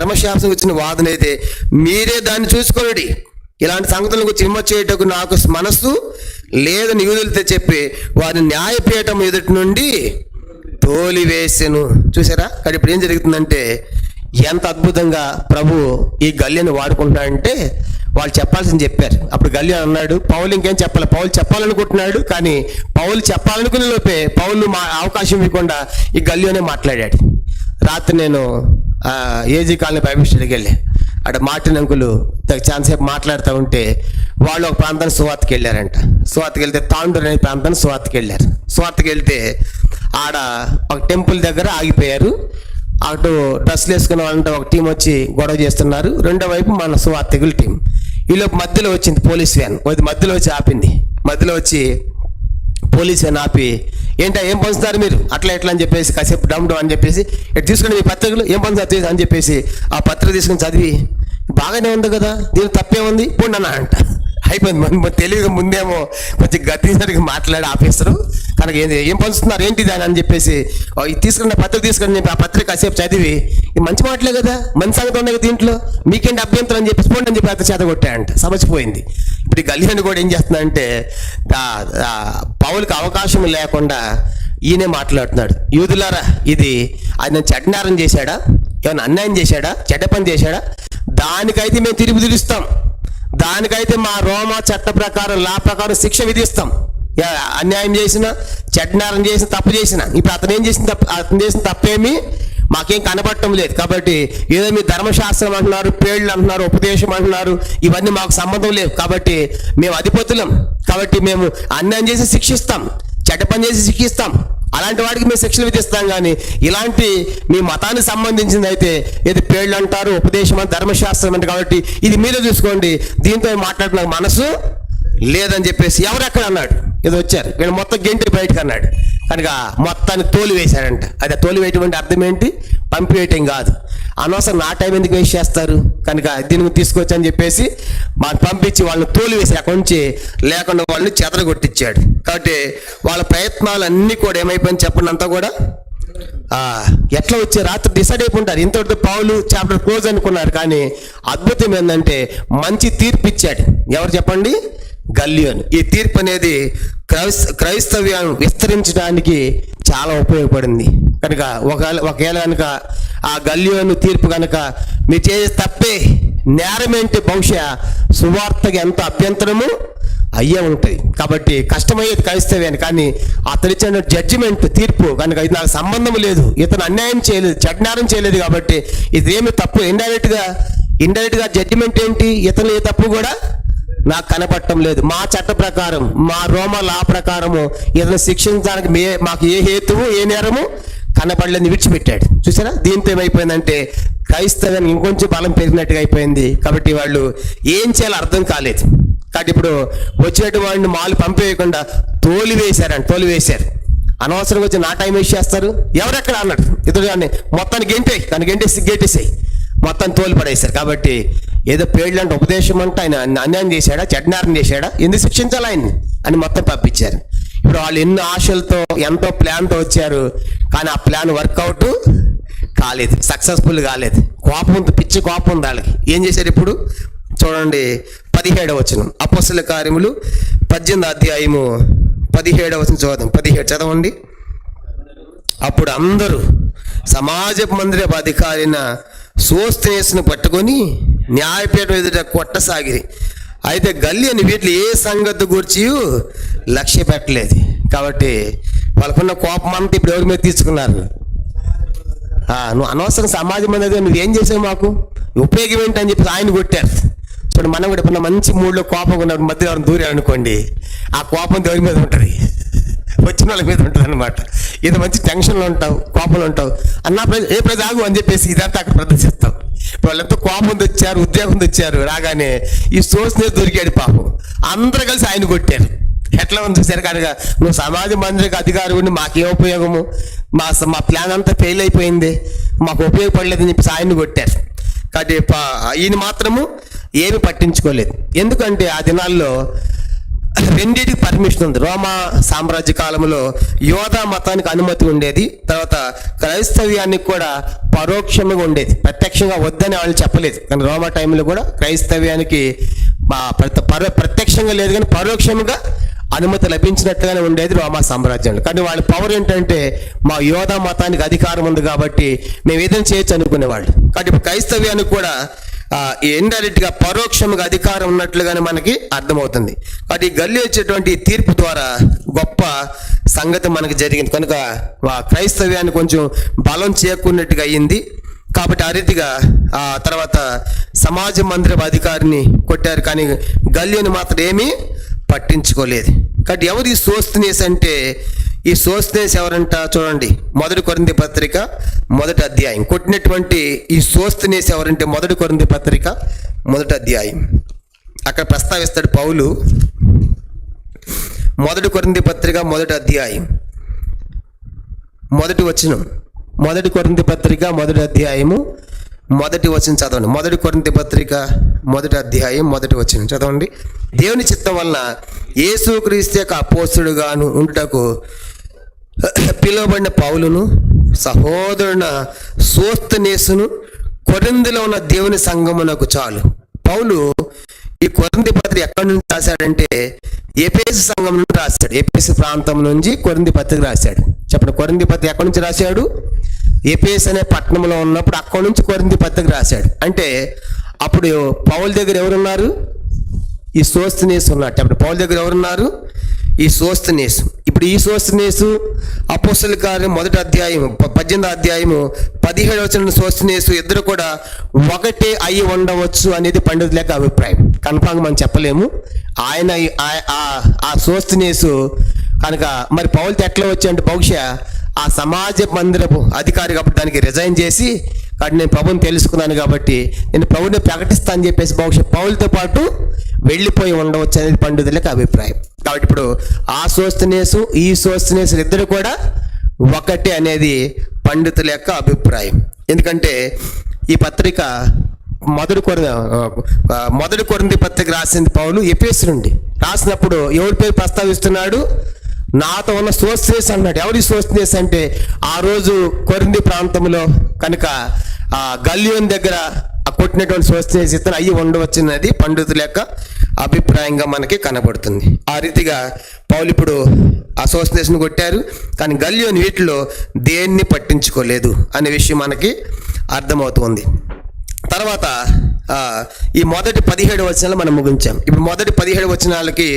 ధర్మశాస్త్రం వచ్చిన వాదన అయితే మీరే దాన్ని చూసుకోండి. ఇలాంటి సంగతుల గురించి విమర్శ చేయటకు నాకు మనస్సు లేదని యూదులతో చెప్పి వారిని న్యాయపీఠం ఎదుటి నుండి తోలివేసెను. చూసారా? కానీ ఇప్పుడు ఏం జరుగుతుందంటే ఎంత అద్భుతంగా ప్రభు ఈ గల్లిని వాడుకుంటున్నాడంటే వాళ్ళు చెప్పాల్సింది చెప్పారు. అప్పుడు గల్లి అన్నాడు, పౌలు ఇంకేం చెప్పాలి, పౌలు చెప్పాలనుకుంటున్నాడు, కానీ పౌలు చెప్పాలనుకునే లోపే పౌలు అవకాశం ఇవ్వకుండా ఈ గల్లిలోనే మాట్లాడాడు. రాత్రి నేను ఏజీ కాలనీ బైబిల్ స్టడీకి వెళ్ళా. అక్కడ మార్టిన్ అంకులు చాలాసేపు మాట్లాడుతూ ఉంటే వాళ్ళు ఒక ప్రాంతాన్ని సువార్తకి వెళ్ళారంట. సువార్తకి వెళ్తే తాండూరు అనే ప్రాంతాన్ని సువార్తకి వెళ్ళారు. సువార్తకి వెళ్తే ఆడ ఒక టెంపుల్ దగ్గర ఆగిపోయారు. అటు డ్రెస్సులు వేసుకున్న వాళ్ళంటే ఒక టీం వచ్చి గొడవ చేస్తున్నారు, రెండో వైపు మన సువార్తికుల టీం. ఈలోపు మధ్యలో వచ్చింది పోలీస్ వ్యాన్, మధ్యలో వచ్చి ఆపింది. మధ్యలో వచ్చి పోలీస్ వ్యాన్ ఆపి, ఏంటా ఏం పంచుతారు మీరు అట్లా ఎట్లా అని చెప్పేసి కాసేపు డమ్ అని చెప్పేసి, ఇటు తీసుకుని మీ పత్రికలు ఏం పంచుతారు అని చెప్పేసి ఆ పత్రిక తీసుకుని చదివి, బాగానే ఉంది కదా, దీనికి తప్పే ఉంది పోండి అన్న అంట. అయిపోయింది. తెలివిగా ముందేమో కొంచెం గట్టిసరికి మాట్లాడి ఆఫీసరు కనుక ఏం పంచుతున్నారు ఏంటి దాని అని చెప్పేసి తీసుకున్న పత్రిక తీసుకుని ఆ పత్రిక కాసేపు చదివి, ఇది మంచి మాటలే కదా, మంచి సంగతి ఉన్నాయి దీంట్లో, మీకేంటి అభ్యంతరం అని చెప్పేసి పోండి అని చెప్పి అతను చేత కొట్టాయంట. సమసిపోయింది. ఇప్పుడు ఈ గల్లిని కూడా ఏం చేస్తున్నాడంటే పౌలుకి అవకాశం లేకుండా ఈయనే మాట్లాడుతున్నాడు. యూదులారా, ఇది ఆయన చెడ్డనేరం చేశాడా, ఏమైనా అన్యాయం చేశాడా, చెడ్డ పని చేశాడా, దానికైతే మేము తిరిగి తీరుస్తాం, దానికైతే మా రోమా చట్ట ప్రకారం లా ప్రకారం శిక్ష విధిస్తాం. అన్యాయం చేసిన, చెడ్డనేరం చేసిన, తప్పు చేసిన, ఇప్పుడు అతను చేసిన తప్పేమి మాకేం కనబడటం లేదు. కాబట్టి ఏదో మీ ధర్మశాస్త్రం అంటున్నారు, పేర్లు అంటున్నారు, ఉపదేశం అంటున్నారు, ఇవన్నీ మాకు సంబంధం లేవు. కాబట్టి మేము అధిపతులం, కాబట్టి మేము అన్యాయం చేసి శిక్షిస్తాం, చెడ్డ పని చేసి శిక్షిస్తాం, అలాంటి వాడికి మేము శిక్షలు విధిస్తాం. కానీ ఇలాంటి మీ మతానికి సంబంధించింది అయితే ఏది పేర్లు అంటారు, ఉపదేశం అని, ధర్మశాస్త్రం అంటే, కాబట్టి ఇది మీరే చూసుకోండి, దీంతో మాట్లాడిన మనసు లేదని చెప్పేసి ఎవరెక్కడ అన్నాడు. ఏదో వచ్చారు, వీళ్ళు మొత్తం గెంటి బయటకు అన్నాడు. కనుక మొత్తాన్ని తోలు వేశాడంట. అదే తోలు వేయటం అంటే అర్థం ఏంటి, పంపివేయటం కాదు. అనవసరం నా టైం ఎందుకు వేస్ట్ చేస్తారు, కనుక దీనికి తీసుకొచ్చి అని చెప్పేసి మాకు పంపించి వాళ్ళని తోలు వేసి అక్కడి నుంచి లేకుండా వాళ్ళని చెదరగొట్టించాడు. కాబట్టి వాళ్ళ ప్రయత్నాలన్నీ కూడా ఏమైపోయింది చెప్పండి, అంతా కూడా ఎట్లా వచ్చే రాత్రి డిసైడ్ అయిపోంటారు. ఇంతటితో పౌలు చాప్టర్ క్లోజ్ అనుకున్నారు. కానీ అద్భుతం ఏంటంటే మంచి తీర్పు ఇచ్చాడు. ఎవరు చెప్పండి, గల్లియోను. ఈ తీర్పు అనేది క్రైస్తవ్యాన్ని విస్తరించడానికి చాలా ఉపయోగపడింది. కనుక ఒకవేళ కనుక ఆ గల్లియోను తీర్పు కనుక మీరు చేసే తప్పే నేరమేంటి, బహుశా సువార్తకి ఎంత అభ్యంతరము అయ్యే ఉంటుంది. కాబట్టి కష్టమయ్యేది క్రైస్తవ్యాన్ని. కానీ అతను ఇచ్చిన జడ్జిమెంట్, తీర్పు కనుక ఇది నాకు సంబంధం లేదు, ఇతను అన్యాయం చేయలేదు, చెడ్డనేరం చేయలేదు, కాబట్టి ఇదేమి తప్పు, ఇండైరెక్ట్గా జడ్జిమెంట్ ఏంటి, ఇతను ఏ తప్పు కూడా నాకు కనపడటం లేదు, మా చట్ట ప్రకారం, మా రోమా లా ప్రకారము ఇతను శిక్షించడానికి మాకు ఏ హేతువు, ఏ నేరము కనపడలేని విడిచిపెట్టాడు. చూసారా? దీంతో ఏమైపోయిందంటే క్రైస్తవానికి ఇంకొంచెం బలం పెరిగినట్టుగా అయిపోయింది. కాబట్టి వాళ్ళు ఏం చేయాలో అర్థం కాలేదు. కాబట్టి ఇప్పుడు వచ్చినట్టు వాడిని మాలు పంపేయకుండా తోలివేశారు. అనవసరంగా వచ్చి నా టైం వేస్ట్ చేస్తారు, ఎవరెక్కడ అన్నాడు ఇతడు కానీ మొత్తాన్ని గెంటేసాయి, మొత్తం తోలి పడేశారు. కాబట్టి ఏదో పేర్లు అంటే ఉపదేశం అంటే ఆయన అన్యాయం చేశాడా, చెడ్డనేరం చేశాడా, ఎందుకు శిక్షించాలి ఆయన్ని అని మొత్తం పంపించారు. ఇప్పుడు వాళ్ళు ఎన్నో ఆశలతో ఎంతో ప్లాన్తో వచ్చారు, కానీ ఆ ప్లాన్ వర్కౌట్ కాలేదు, సక్సెస్ఫుల్ కాలేదు. పిచ్చి కోపం ఉంది వాళ్ళకి. ఏం చేశారు ఇప్పుడు చూడండి, 17వ వచనం, అపోస్తలుల కార్యములు 18వ అధ్యాయము 17వ వచనం చూద్దాం. 17 చదవండి. అప్పుడు అందరూ సమాజ మందిరపు అధికారిన సోస్తేనేసును పట్టుకొని న్యాయపీఠం ఎదుట కొట్టసాగిరి. అయితే గల్లియోను వీటిలో ఏ సంగతి గురించి లక్ష్య పెట్టలేదు. కాబట్టి వాళ్ళకున్న కోపం అంతా ఇప్పుడు ఎవరి మీద తీసుకున్నారు. నువ్వు అనవసరం సమాజం అనేది నువ్వేం చేసావు, మాకు ఉపయోగం ఏంటి అని చెప్పి ఆయన కొట్టారు. చూడండి, మనం కూడా ఇప్పుడు మంచి మూడ్లో కోపం ఉన్నప్పుడు మధ్య ఎవరిని దూరం అనుకోండి, ఆ కోపం దేవుడి మీద ఉంటుంది, వచ్చిన వాళ్ళ మీద ఉంటుంది అనమాట. ఏదో మంచి టెన్షన్లో ఉంటావు, కోపంలో ఉంటావు, ఏ ప్రజ ఆగు అని చెప్పేసి ఇదంతా అక్కడ ప్రదర్శిస్తావు. వాళ్ళంతా కోపం తెచ్చారు, ఉద్యోగం తెచ్చారు, రాగానే ఈ సోర్స్నే దొరికాడు పాపం. అందరూ కలిసి ఆయన కొట్టారు. ఎట్లా ఉంది చూసారు? కనుక నువ్వు సమాజ మందిరికి అధికారి ఉండి మాకేం ఉపయోగము, మా ప్లాన్ అంతా ఫెయిల్ అయిపోయింది, మాకు ఉపయోగపడలేదని చెప్పేసి ఆయన్ని కొట్టారు. కాబట్టి ఈయన మాత్రము ఏమి పట్టించుకోలేదు. ఎందుకంటే ఆ దినాల్లో రెండింటికి పర్మిషన్ ఉంది. రోమా సామ్రాజ్య కాలంలో యోధా మతానికి అనుమతి ఉండేది, తర్వాత క్రైస్తవ్యానికి కూడా పరోక్షంగా ఉండేది. ప్రత్యక్షంగా వద్దని వాళ్ళు చెప్పలేదు, కానీ రోమా టైంలో కూడా క్రైస్తవ్యానికి ప్రత్యక్షంగా లేదు కానీ పరోక్షంగా అనుమతి లభించినట్టుగానే ఉండేది రోమా సామ్రాజ్యంలో. కానీ వాళ్ళ పవర్ ఏంటంటే మా యోధా మతానికి అధికారం ఉంది కాబట్టి మేము ఏదైనా చేయొచ్చు అనుకునేవాళ్ళు. కాబట్టి ఇప్పుడు క్రైస్తవ్యానికి కూడా ఇండైరెక్ట్గా పరోక్షంగా అధికారం ఉన్నట్లుగానే మనకి అర్థమవుతుంది. కాబట్టి గల్లీ వచ్చేటువంటి తీర్పు ద్వారా గొప్ప సంగతి మనకి జరిగింది కనుక క్రైస్తవ్యాన్ని కొంచెం బలం చేకూరినట్టుగా అయ్యింది. కాబట్టి ఆ రీతిగా ఆ తర్వాత సమాజ మందిరపు అధికారిని కొట్టారు, కానీ గల్లీని మాత్రం ఏమీ పట్టించుకోలేదు. కాబట్టి ఎవరు ఈ సోస్తనేస్ అంటే, ఈ సోస్తనేస్ ఎవరంట చూడండి, 1 కొరింథీ పత్రిక 1వ అధ్యాయం. కొట్టినటువంటి ఈ సోస్తనేస్ ఎవరంటే 1 కొరింథీ పత్రిక 1వ అధ్యాయం. అక్కడ ప్రస్తావిస్తాడు పౌలు. 1 కొరింథీ పత్రిక 1వ అధ్యాయం 1వ వచనం. 1 కొరింథీ పత్రిక 1వ అధ్యాయము 1వ వచనం చదవండి. 1 కొరింథీ పత్రిక 1వ అధ్యాయం 1వ వచనం చదవండి. దేవుని చిత్తం వలన యేసుక్రీస్తు యొక్క అపోస్తలుగాను ఉండుటకు పిలువబడిన పౌలును సహోదరున సోస్తనేసును కొరింథీలో ఉన్న దేవుని సంఘమునకు చాలు. పౌలు ఈ కొరింథీ పత్రిక ఎక్కడి నుంచి రాశాడంటే ఎఫెసు సంఘం నుండి రాశాడు. ఎఫెసు ప్రాంతం నుంచి కొరింథీ పత్రిక రాశాడు. చెప్పండి, కొరింథీ పత్రిక ఎక్కడి నుంచి రాశాడు? ఎఫెసు అనే పట్టణంలో ఉన్నప్పుడు అక్కడి నుంచి కొరింథీ పత్రిక రాశాడు. అంటే అప్పుడు పౌలు దగ్గర ఎవరున్నారు? ఈ సోస్తనేసు ఉన్నాడు. అప్పుడు పౌలు దగ్గర ఎవరున్నారు? ఈ సోస్తనేసు. ఇప్పుడు ఈ సోస్తనేసు అపోస్తలుల కార్యం 1వ అధ్యాయం 18వ అధ్యాయము 17వ వచనం సోస్తనేసు ఇద్దరు కూడా ఒకటే అయి ఉండవచ్చు అనేది పండితుల యొక్క అభిప్రాయం. కన్ఫామ్గా మనం చెప్పలేము. ఆయన ఆ సోస్తనేసు కనుక మరి పౌలుతో ఎట్లా వచ్చాయంటే బహుశా ఆ సమాజ మందిరపు అధికారి కాబట్టి దానికి రిజైన్ చేసి, కాబట్టి నేను ప్రభుని తెలుసుకున్నాను కాబట్టి నేను ప్రభుని ప్రకటిస్తాను అని చెప్పేసి బహుశా పౌలుతో పాటు వెళ్ళిపోయి ఉండవచ్చు అనేది పండితులకు అభిప్రాయం. కాబట్టి ఇప్పుడు ఆ సోస్తనేసు ఈ సోస్తనేసు ఇద్దరు కూడా ఒకటే అనేది పండితుల యొక్క అభిప్రాయం. ఎందుకంటే ఈ పత్రిక 1 కొరింథీ పత్రిక రాసింది పౌలు ఎఫెసు నుండి. రాసినప్పుడు ఎవరి పేరు ప్రస్తావిస్తున్నాడు? నాతో ఉన్న సోస్తనేసు అన్నాడు. ఎవరి సోస్తనేసు అంటే ఆ రోజు కొరింథీ ప్రాంతంలో కనుక గల్లియోన్ దగ్గర కొట్టినటువంటి సోస్తనేసు ఇతను అయ్యి ఉండవచ్చున్నది పండితుల యొక్క అభిప్రాయంగా మనకి కనబడుతుంది. ఆ రీతిగా పౌలు ఇప్పుడు ఆ సోస్తనేసును కొట్టారు, కానీ గల్లియోన్ వీటిలో దేన్ని పట్టించుకోలేదు అనే విషయం మనకి అర్థమవుతుంది. తర్వాత ఈ మొదటి 17 వచనాలు మనం ముగించాం. ఇప్పుడు మొదటి 17 వచనాలకి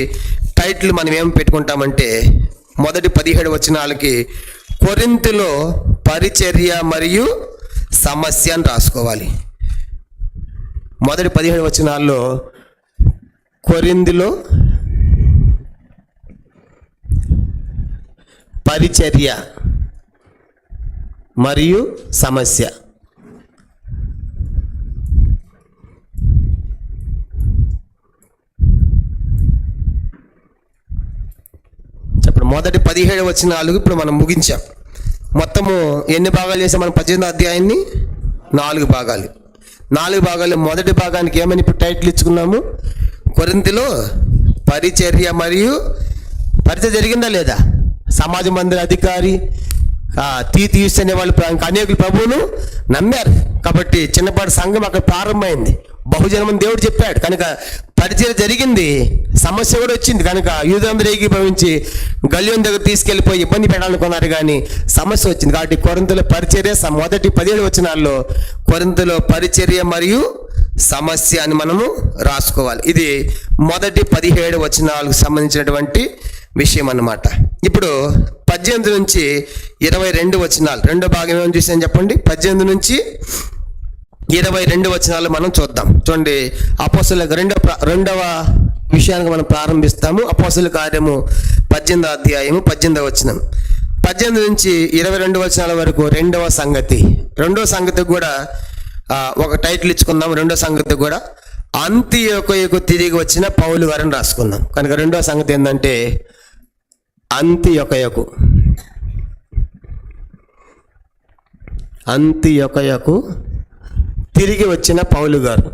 టైటిల్ మనం ఏం పెట్టుకుంటామంటే, మొదటి 17 వచనాలకి కొరింథీలో పరిచర్య మరియు సమస్య అని రాసుకోవాలి. మొదటి 17 వచనాల్లో కొరింథీలో పరిచర్య మరియు సమస్య. చెప్పండి, మొదటి 17 వచనాలు ఇప్పుడు మనం ముగించాం. మొత్తము ఎన్ని భాగాలు చేసాం మనం? 18వ అధ్యాయాన్ని 4 భాగాలు. 4 భాగాలు. మొదటి భాగానికి ఏమని ఇప్పుడు టైటిల్ ఇచ్చుకున్నాము? కొరింథీలో పరిచర్య మరియు పరిచర్య జరిగిందా లేదా? సమాజ మందిర అధికారి తీతీయుస్ అనే వాళ్ళు అనేకులు ప్రభువును నమ్మారు కాబట్టి చిన్నపాటి సంఘం అక్కడ ప్రారంభమైంది. బహుజనం దేవుడు చెప్పాడు కనుక పరిచర్య జరిగింది. సమస్య కూడా వచ్చింది కనుక యూదులందరూ ఏకీభవించి గల్లియోన్ దగ్గర తీసుకెళ్ళిపోయి ఇబ్బంది పెట్టాలనుకున్నారు, కానీ సమస్య వచ్చింది. కాబట్టి కొరింథీలో పరిచర్య మొదటి 17 వచనాల్లో కొరింథీలో పరిచర్య మరియు సమస్య అని మనము రాసుకోవాలి. ఇది మొదటి 17 వచనాలకు సంబంధించినటువంటి విషయం అన్నమాట. ఇప్పుడు 18 నుంచి 22 వచనాలు రెండో భాగం ఏమని చూసాను చెప్పండి. 18 నుంచి 22 వచనాలు మనం చూద్దాం. చూడండి, అపోస్తలుల రెండవ విషయానికి మనం ప్రారంభిస్తాము. అపోస్తలుల కార్యము 18వ అధ్యాయము 18వ వచనం. 18 నుంచి 22 వచనాల వరకు రెండవ సంగతి. రెండో సంగతి కూడా ఒక టైటిల్ ఇచ్చుకుందాం. రెండో సంగతి కూడా అంతియొకయకు తిరిగి వచ్చిన పౌలు గారిని రాసుకుందాం. కనుక రెండో సంగతి ఏంటంటే అంతియొకయకు తిరిగి వచ్చిన పౌలు గారు.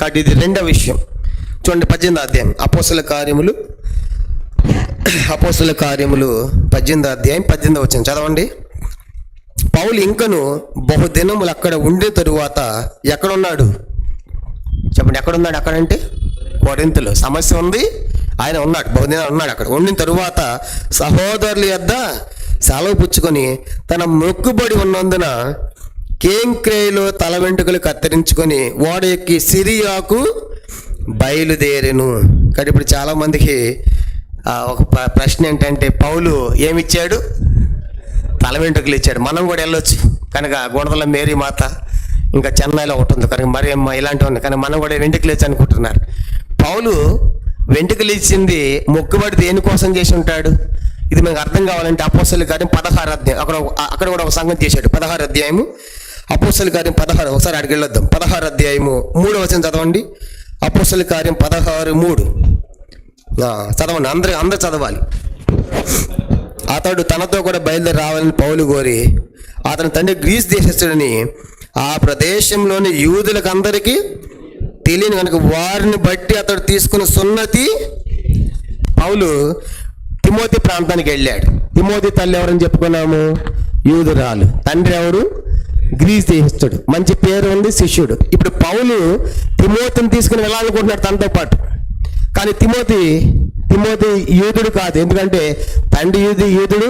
కాబట్టి ఇది రెండవ విషయం. చూడండి 18వ అధ్యాయం అపోస్తల కార్యములు 18వ అధ్యాయం 18వ వచనం చదవండి. పౌలు ఇంకను బహుదినములు అక్కడ ఉండిన తరువాత ఎక్కడున్నాడు చెప్పండి, ఎక్కడున్నాడు? అక్కడంటే కొరింథులో సమస్య ఉంది, ఆయన ఉన్నాడు, బహుదినం ఉన్నాడు అక్కడ. ఉండిన తరువాత సహోదరుల యొద్ద సెలవు పుచ్చుకొని తన మొక్కుబడి ఉన్నందున కేంక్రేయులో తల వెంట్రుకలు కత్తిరించుకొని ఓడ ఎక్కి సిరియాకు బయలుదేరెను. కానీ ఇప్పుడు చాలామందికి ఒక ప్రశ్న ఏంటంటే, పౌలు ఏమిచ్చాడు? తల వెంట్రుకలు ఇచ్చాడు. మనం కూడా వెళ్ళొచ్చు కనుక, గుణదల మేరీ మాత, ఇంకా చెన్నైలో ఒకటి ఉంది కనుక, మరి ఇలాంటివి ఉన్నాయి కానీ మనం కూడా వెంట్రుకలు ఇచ్చి అనుకుంటున్నారు. పౌలు వెంట్రుకలు ఇచ్చింది మొక్కుబడి దేనికోసం చేసి ఉంటాడు? ఇది మనకు అర్థం కావాలంటే అపోస్తలుల కార్యం 16వ అధ్యాయం, అక్కడ కూడా ఒక సంగతి చేశాడు. 16వ అధ్యాయము అపోస్తలుల కార్యం 16, ఒకసారి అడిగి వెళ్ళొద్దాం. 16వ అధ్యాయము 3వ వచనం చదవండి. అపోస్తలుల కార్యం 16:3 చదవండి, అందరూ చదవాలి. అతడు తనతో కూడా బయలుదేరి రావాలని పౌలు కోరి, అతని తండ్రి గ్రీస్ దేశస్థుడని ఆ ప్రదేశంలోని యూదులకు అందరికీ తెలియని కనుక వారిని బట్టి అతడు తీసుకున్న సున్నతి. పౌలు తిమోతి ప్రాంతానికి వెళ్ళాడు. తిమోతి తల్లి ఎవరని చెప్పుకున్నాము? యూదురాలు. తండ్రి ఎవరు? గ్రీస్ దేశస్థుడు. మంచి పేరు ఉంది, శిష్యుడు. ఇప్పుడు పౌలు తిమోతిని తీసుకుని వెళ్ళాలనుకుంటున్నాడు తనతో పాటు. కానీ తిమోతి యూదుడు కాదు. ఎందుకంటే తండ్రి యూదుడు,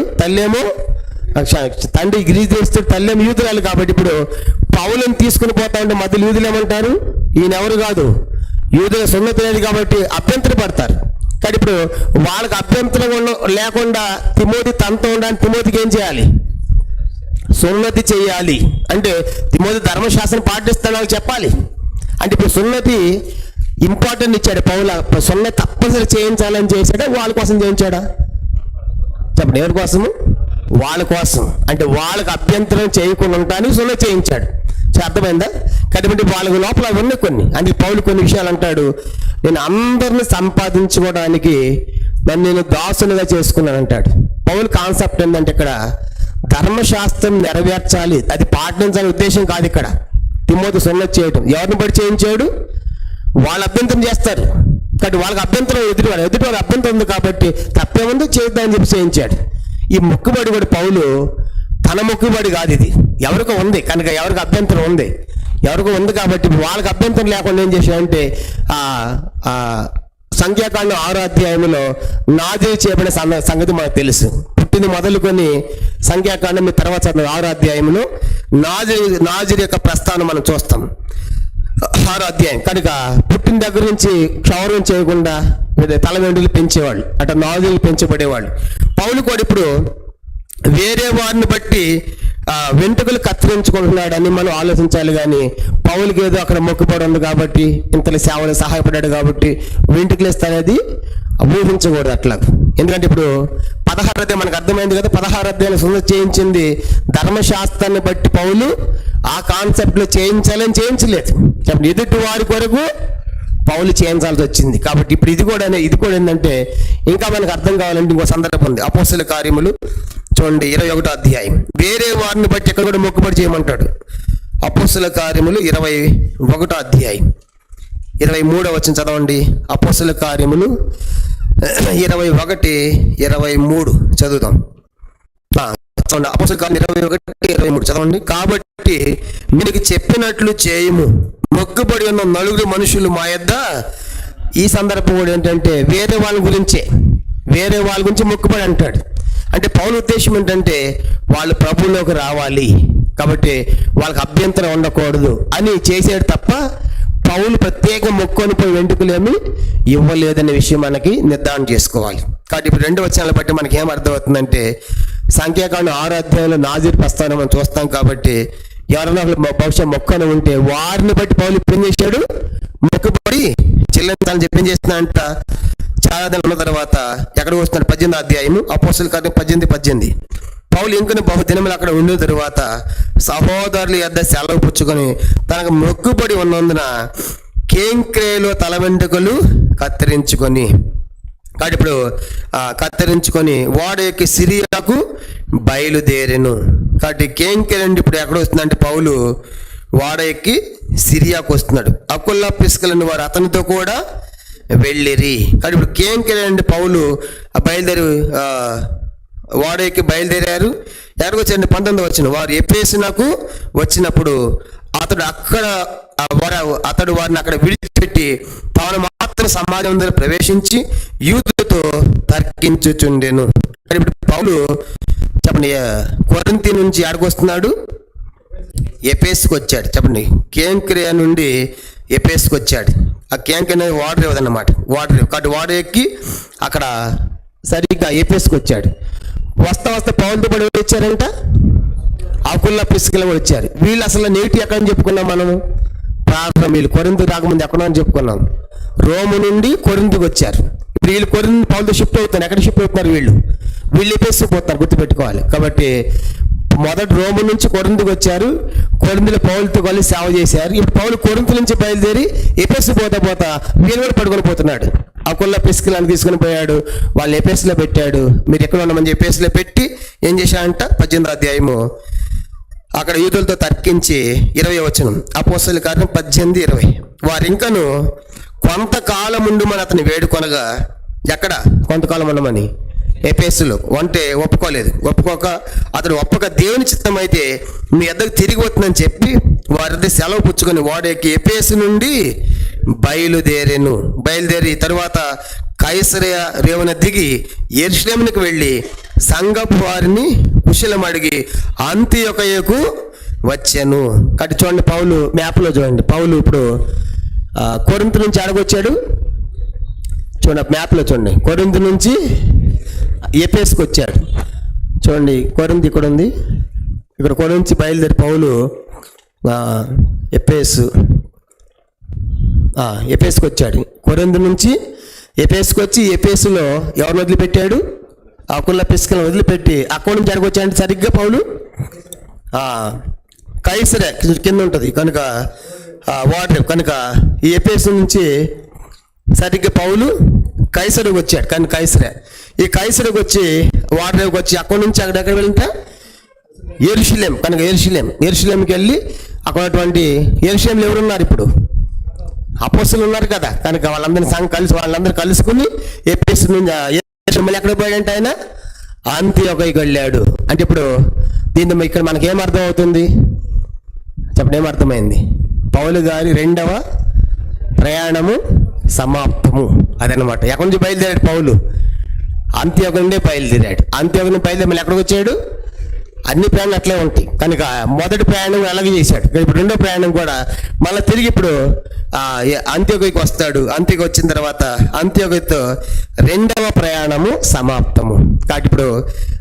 తండ్రి గ్రీస్ దేశస్థుడు, తల్లేమో యూదురాలు. కాబట్టి ఇప్పుడు పౌలను తీసుకుని పోతా ఉంటే మధ్యలో యూదులు ఏమంటారు? ఈయన ఎవరు కాదు, యూదుల సున్నతి లేదు కాబట్టి అభ్యంతర పడతారు. కానీ ఇప్పుడు వాళ్ళకి అభ్యంతరం లేకుండా తిమోతి తనతో ఉండడానికి తిమోతికి ఏం చేయాలి? సున్నతి చేయాలి. అంటే తిమోతి ధర్మశాస్త్రం పాటిస్తాడని చెప్పాలి. అంటే ఇప్పుడు సున్నతి ఇంపార్టెంట్ ఇచ్చాడు పౌలు. సున్నతి తప్పనిసరి చేయించాలని చేశాడా, వాళ్ళ కోసం చేయించాడా? చెప్పండి, ఎవరి కోసము? వాళ్ళ కోసం. అంటే వాళ్ళకి అభ్యంతరం చేయకుండా ఉండడానికి సున్నతి చేయించాడు. అర్థమైందా? కాబట్టి వాళ్ళకి లోపల ఉన్నాయి కొన్ని. అంటే పౌలు కొన్ని విషయాలు అంటాడు, నేను అందరిని సంపాదించుకోవడానికి నేను దాసునిగా చేసుకున్నాను అంటాడు. పౌలు కాన్సెప్ట్ ఏంటంటే ఇక్కడ ధర్మశాస్త్రం నెరవేర్చాలి, అది పాటించాలనే ఉద్దేశం కాదు. ఇక్కడ తిమోతి సున్నతి చేయడం ఎవరిని బట్టి చేయించాడు? వాళ్ళు అభ్యంతరం చేస్తారు కాబట్టి వాళ్ళకి అభ్యంతరం ఎదుటివాడు అభ్యంతరం ఉంది కాబట్టి తప్పేముంది చేద్దామని చెప్పి చేయించాడు. ఈ మొక్కుబడి కూడా పౌలు తన మొక్కుబడి కాదు, ఇది ఎవరికో ఉంది కనుక, ఎవరికి అభ్యంతరం ఉంది, ఎవరికో ఉంది కాబట్టి వాళ్ళకి అభ్యంతరం లేకుండా ఏం చేశాడంటే సంఖ్యాకాండం 6వ అధ్యాయంలో నాజీరు చేయబడిన సంగతి మనకు తెలుసు. పుట్టింది మొదలుకొని సంఖ్యాకాండం తర్వాత 6వ అధ్యాయంలో నాజీరు యొక్క ప్రస్థానం మనం చూస్తాం. 6వ అధ్యాయం కనుక పుట్టిన దగ్గర నుంచి క్షౌరం చేయకుండా తల వెంట్రుకలు పెంచేవాళ్ళు, అటు నాజీలు పెంచబడేవాళ్ళు. పౌలు కూడా ఇప్పుడు వేరే వారిని బట్టి వెంట్రుకలు కత్తిరించుకుంటున్నాడని మనం ఆలోచించాలి. కానీ పౌలుకి ఏదో అక్కడ మొక్కుబడి ఉంది కాబట్టి, ఇంతలో సేవలు సహాయపడ్డాడు కాబట్టి వెంట్రుకలు ఇస్తానేది ఊహించకూడదు అట్లా. ఎందుకంటే ఇప్పుడు 16వ అధ్యాయం మనకు అర్థమైంది కదా, 16వ అధ్యాయం సున్నతి చేయించింది ధర్మశాస్త్రాన్ని బట్టి. పౌలు ఆ కాన్సెప్ట్లో చేయించాలని చేయించలేదు. చెప్పండి, ఎదుటి వారి కొరకు పౌలు చేయించాల్సి వచ్చింది. కాబట్టి ఇప్పుడు ఇది కూడా ఏంటంటే ఇంకా మనకు అర్థం కావాలంటే ఇంకో సందర్భం ఉంది. అపోస్తలుల కార్యములు చూడండి 21వ అధ్యాయం. వేరే వారిని బట్టి ఎక్కడ కూడా మొక్కుబడి చేయమంటాడు. అపోస్తలుల కార్యములు 21వ అధ్యాయం 23వ వచనం చదవండి. అపోస్తలుల కార్యములు 21:23 చదువుతాం. అపోస్తలుల కార్యం 21:23 చదవండి. కాబట్టి మీకు చెప్పినట్లు చేయము, మొక్కుబడి ఉన్న 9 మనుషులు మా యొద్ద. ఈ సందర్భం కూడా ఏంటంటే వేరే వాళ్ళ గురించి మొక్కుబడి అంటాడు. అంటే పౌలు ఉద్దేశం ఏంటంటే వాళ్ళు ప్రభువులోకి రావాలి కాబట్టి వాళ్ళకి అభ్యంతరం ఉండకూడదు అని చేసాడు తప్ప పౌలు ప్రత్యేక మొక్కుని పోయి వెంట్రుకలేమి ఇవ్వలేదనే విషయం మనకి నిర్ధారణ చేసుకోవాలి. కాబట్టి ఇప్పుడు 2 వచనాలను బట్టి మనకి ఏం అర్థమవుతుందంటే సంఖ్యాకాండం 6వ అధ్యాయంలో నాజీరు ప్రస్థానం మనం చూస్తాం. కాబట్టి ఎవరైనా బహుశా మొక్కను ఉంటే వారిని బట్టి పౌలు ఏం చేశాడు? మొక్కుబడి చెల్లించాలని చెప్పి ఏం చేస్తున్నాడంట? చాలా దినాలు ఉన్న తర్వాత ఎక్కడికి వస్తున్నాడు? 18వ అధ్యాయము అపోస్తలుల కార్యం 18:18. పౌలు ఇంకొన్ని బహుదినములు అక్కడ ఉండిన తరువాత సహోదరుల యొద్ద సెలవు పుచ్చుకొని తనకు మొక్కుబడి ఉన్నందున కేంక్రేయులో తల వెంట్రుకలు కత్తిరించుకొని, కాబట్టి ఇప్పుడు కత్తిరించుకొని ఓడ ఎక్కి సిరియాకు బయలుదేరెను. కాబట్టి కేంక్రేయులు ఇప్పుడు ఎక్కడ వస్తుందంటే పౌలు వాడ ఎక్కి సిరియాకు వస్తున్నాడు. అకుల్లా ప్రిస్కిలని వారు అతనితో కూడా వెళ్ళిరి. కాబట్టి ఇప్పుడు కేంకెరే అండి పౌలు బయలుదేరి వాడ ఎక్కి బయలుదేరారు. ఎక్కడికి వచ్చారండి? 19వ వచనం. వారు ఎఫెసునకు వచ్చినప్పుడు అతడు వారిని అక్కడ విడిచిపెట్టి తాను మాత్రం సమాజంలో ప్రవేశించి యూదులతో తర్కించుచుండెను. ఇప్పుడు పౌలు చెప్పండి, కొరింథీ నుంచి ఎక్కడికి వస్తున్నాడు? ఎఫెసుకు వచ్చాడు. చెప్పండి, కేంక్రియా నుండి ఎఫెసుకు వచ్చాడు. ఆ కేంక్రియా అనేది వాటర్ ఇవ్వదన్నమాట, వాటర్ కాబట్టి వాటర్ ఎక్కి అక్కడ సరిగ్గా ఎఫెసుకు వచ్చాడు. వస్తా పౌలుతో కూడా వచ్చారంట, అకుల్లా ప్రిస్కిలా వచ్చారు. వీళ్ళు అసలు నేటి ఎక్కడని చెప్పుకున్నాం మనము? ప్రారంభం వీళ్ళు కొరింథీ రాకముందు ఎక్కడో అని చెప్పుకున్నాం. రోము నుండి కొరింథీకి వచ్చారు. ఇప్పుడు వీళ్ళు కొరింథీ పౌలుతో షిఫ్ట్ అవుతున్నారు. ఎక్కడ షిఫ్ట్ అవుతున్నారు? వీళ్ళు ఎఫెసుకు పోతున్నారు, గుర్తుపెట్టుకోవాలి. కాబట్టి మొదటి రోము నుంచి కొరింథీకి వచ్చారు. కొరింథీలో పౌలుతో కలిసి సేవ చేశారు. ఇప్పుడు పౌలు కొరింథీ నుంచి బయలుదేరి ఎఫెసు పోతా వీళ్ళు కూడా పడుకొని పోతున్నాడు. అకుల్లా ప్రిస్కిలాని తీసుకుని పోయాడు, వాళ్ళు ఎఫెసులో పెట్టాడు. మీరు ఎక్కడ ఉన్నామని ఎఫెసులో పెట్టి ఏం చేశాడంట? 18వ అధ్యాయము అక్కడ యూదులతో తర్కించి 20వ వచనం. అపోస్తలుల కార్యం 18:20. వారు ఇంకను కొంతకాలం ఉండమని అతని వేడుకొనగా, ఎక్కడ కొంతకాలం ఉండమని? ఎఫెసులో. అంటే ఒప్పుకోక అతడు దేవుని చిత్తం అయితే మీ వద్దకు తిరిగి వస్తుందని చెప్పి వారి సెలవు పుచ్చుకొని వాడేకి ఎఫెసు నుండి బయలుదేరి తరువాత కైసరయ రేవున దిగి యెరూషలేమునకు వెళ్ళి సంఘపు వారిని కుశలం అడిగి అంతియొకయకు వచ్చాను. కాబట్టి చూడండి, పౌలు మ్యాప్లో చూడండి. పౌలు ఇప్పుడు కొరింథీ నుంచి అడగొచ్చాడు. చూడండి మ్యాప్లో చూడండి, కొరింథీ నుంచి ఎఫెసుకు వచ్చాడు. చూడండి, కొరింథీ ఇక్కడ ఉంది. ఇక్కడ కొరింథీ నుంచి బయలుదేరి పౌలు ఎఫెసుకు వచ్చాడు. కొరింథీ నుంచి ఎఫెసుకు వచ్చి ఎఫెసులో ఎవరిని వదిలిపెట్టాడు? అకుల్లా ప్రిస్కిలాని వదిలిపెట్టి అక్కడి నుంచి ఎక్కడికి వచ్చాడంటే సరిగ్గా పౌలు కైసరే కింద ఉంటుంది కనుక వాటర్ కనుక ఈ ఎఫెసు నుంచి సరిగ్గా పౌలు కైసరుకు వచ్చాడు. కానీ ఈ కైసరుకు వచ్చి వాటర్కి వచ్చి అక్కడి నుంచి అక్కడెక్కడ వెళ్తే యెరూషలేం. కనుక యెరూషలేంకి వెళ్ళి అక్కడటువంటి యెరూషలేంలో ఎవరున్నారు? ఇప్పుడు అపోస్తలులు ఉన్నారు కదా. కనుక వాళ్ళందరూ కలుసుకుని ఎఫెసు నుంచి మళ్ళీ ఎక్కడ పోయాడంటే ఆయన అంతియొకయకు వెళ్ళాడు. అంటే ఇప్పుడు దీన్ని ఇక్కడ మనకేం అర్థం అవుతుంది? చెప్పండి, ఏమర్థమైంది? పౌలు గారి 2వ ప్రయాణము సమాప్తము అదనమాట. ఎక్కడి నుంచి బయలుదేరాడు పౌలు? అంత్యోక నుండే బయలుదేరాడు. అంత్యోక నుండి బయలుదేరి మళ్ళీ ఎక్కడికి వచ్చాడు? అన్ని ప్రయాణాలు అట్లే ఉంటాయి. కనుక మొదటి ప్రయాణం అలాగే చేశాడు. ఇప్పుడు రెండో ప్రయాణం కూడా మళ్ళీ తిరిగి ఇప్పుడు అంత్యోకకి వస్తాడు. అంత్యోకి వచ్చిన తర్వాత అంత్యోకతో 2వ ప్రయాణము సమాప్తము. కాబట్టి ఇప్పుడు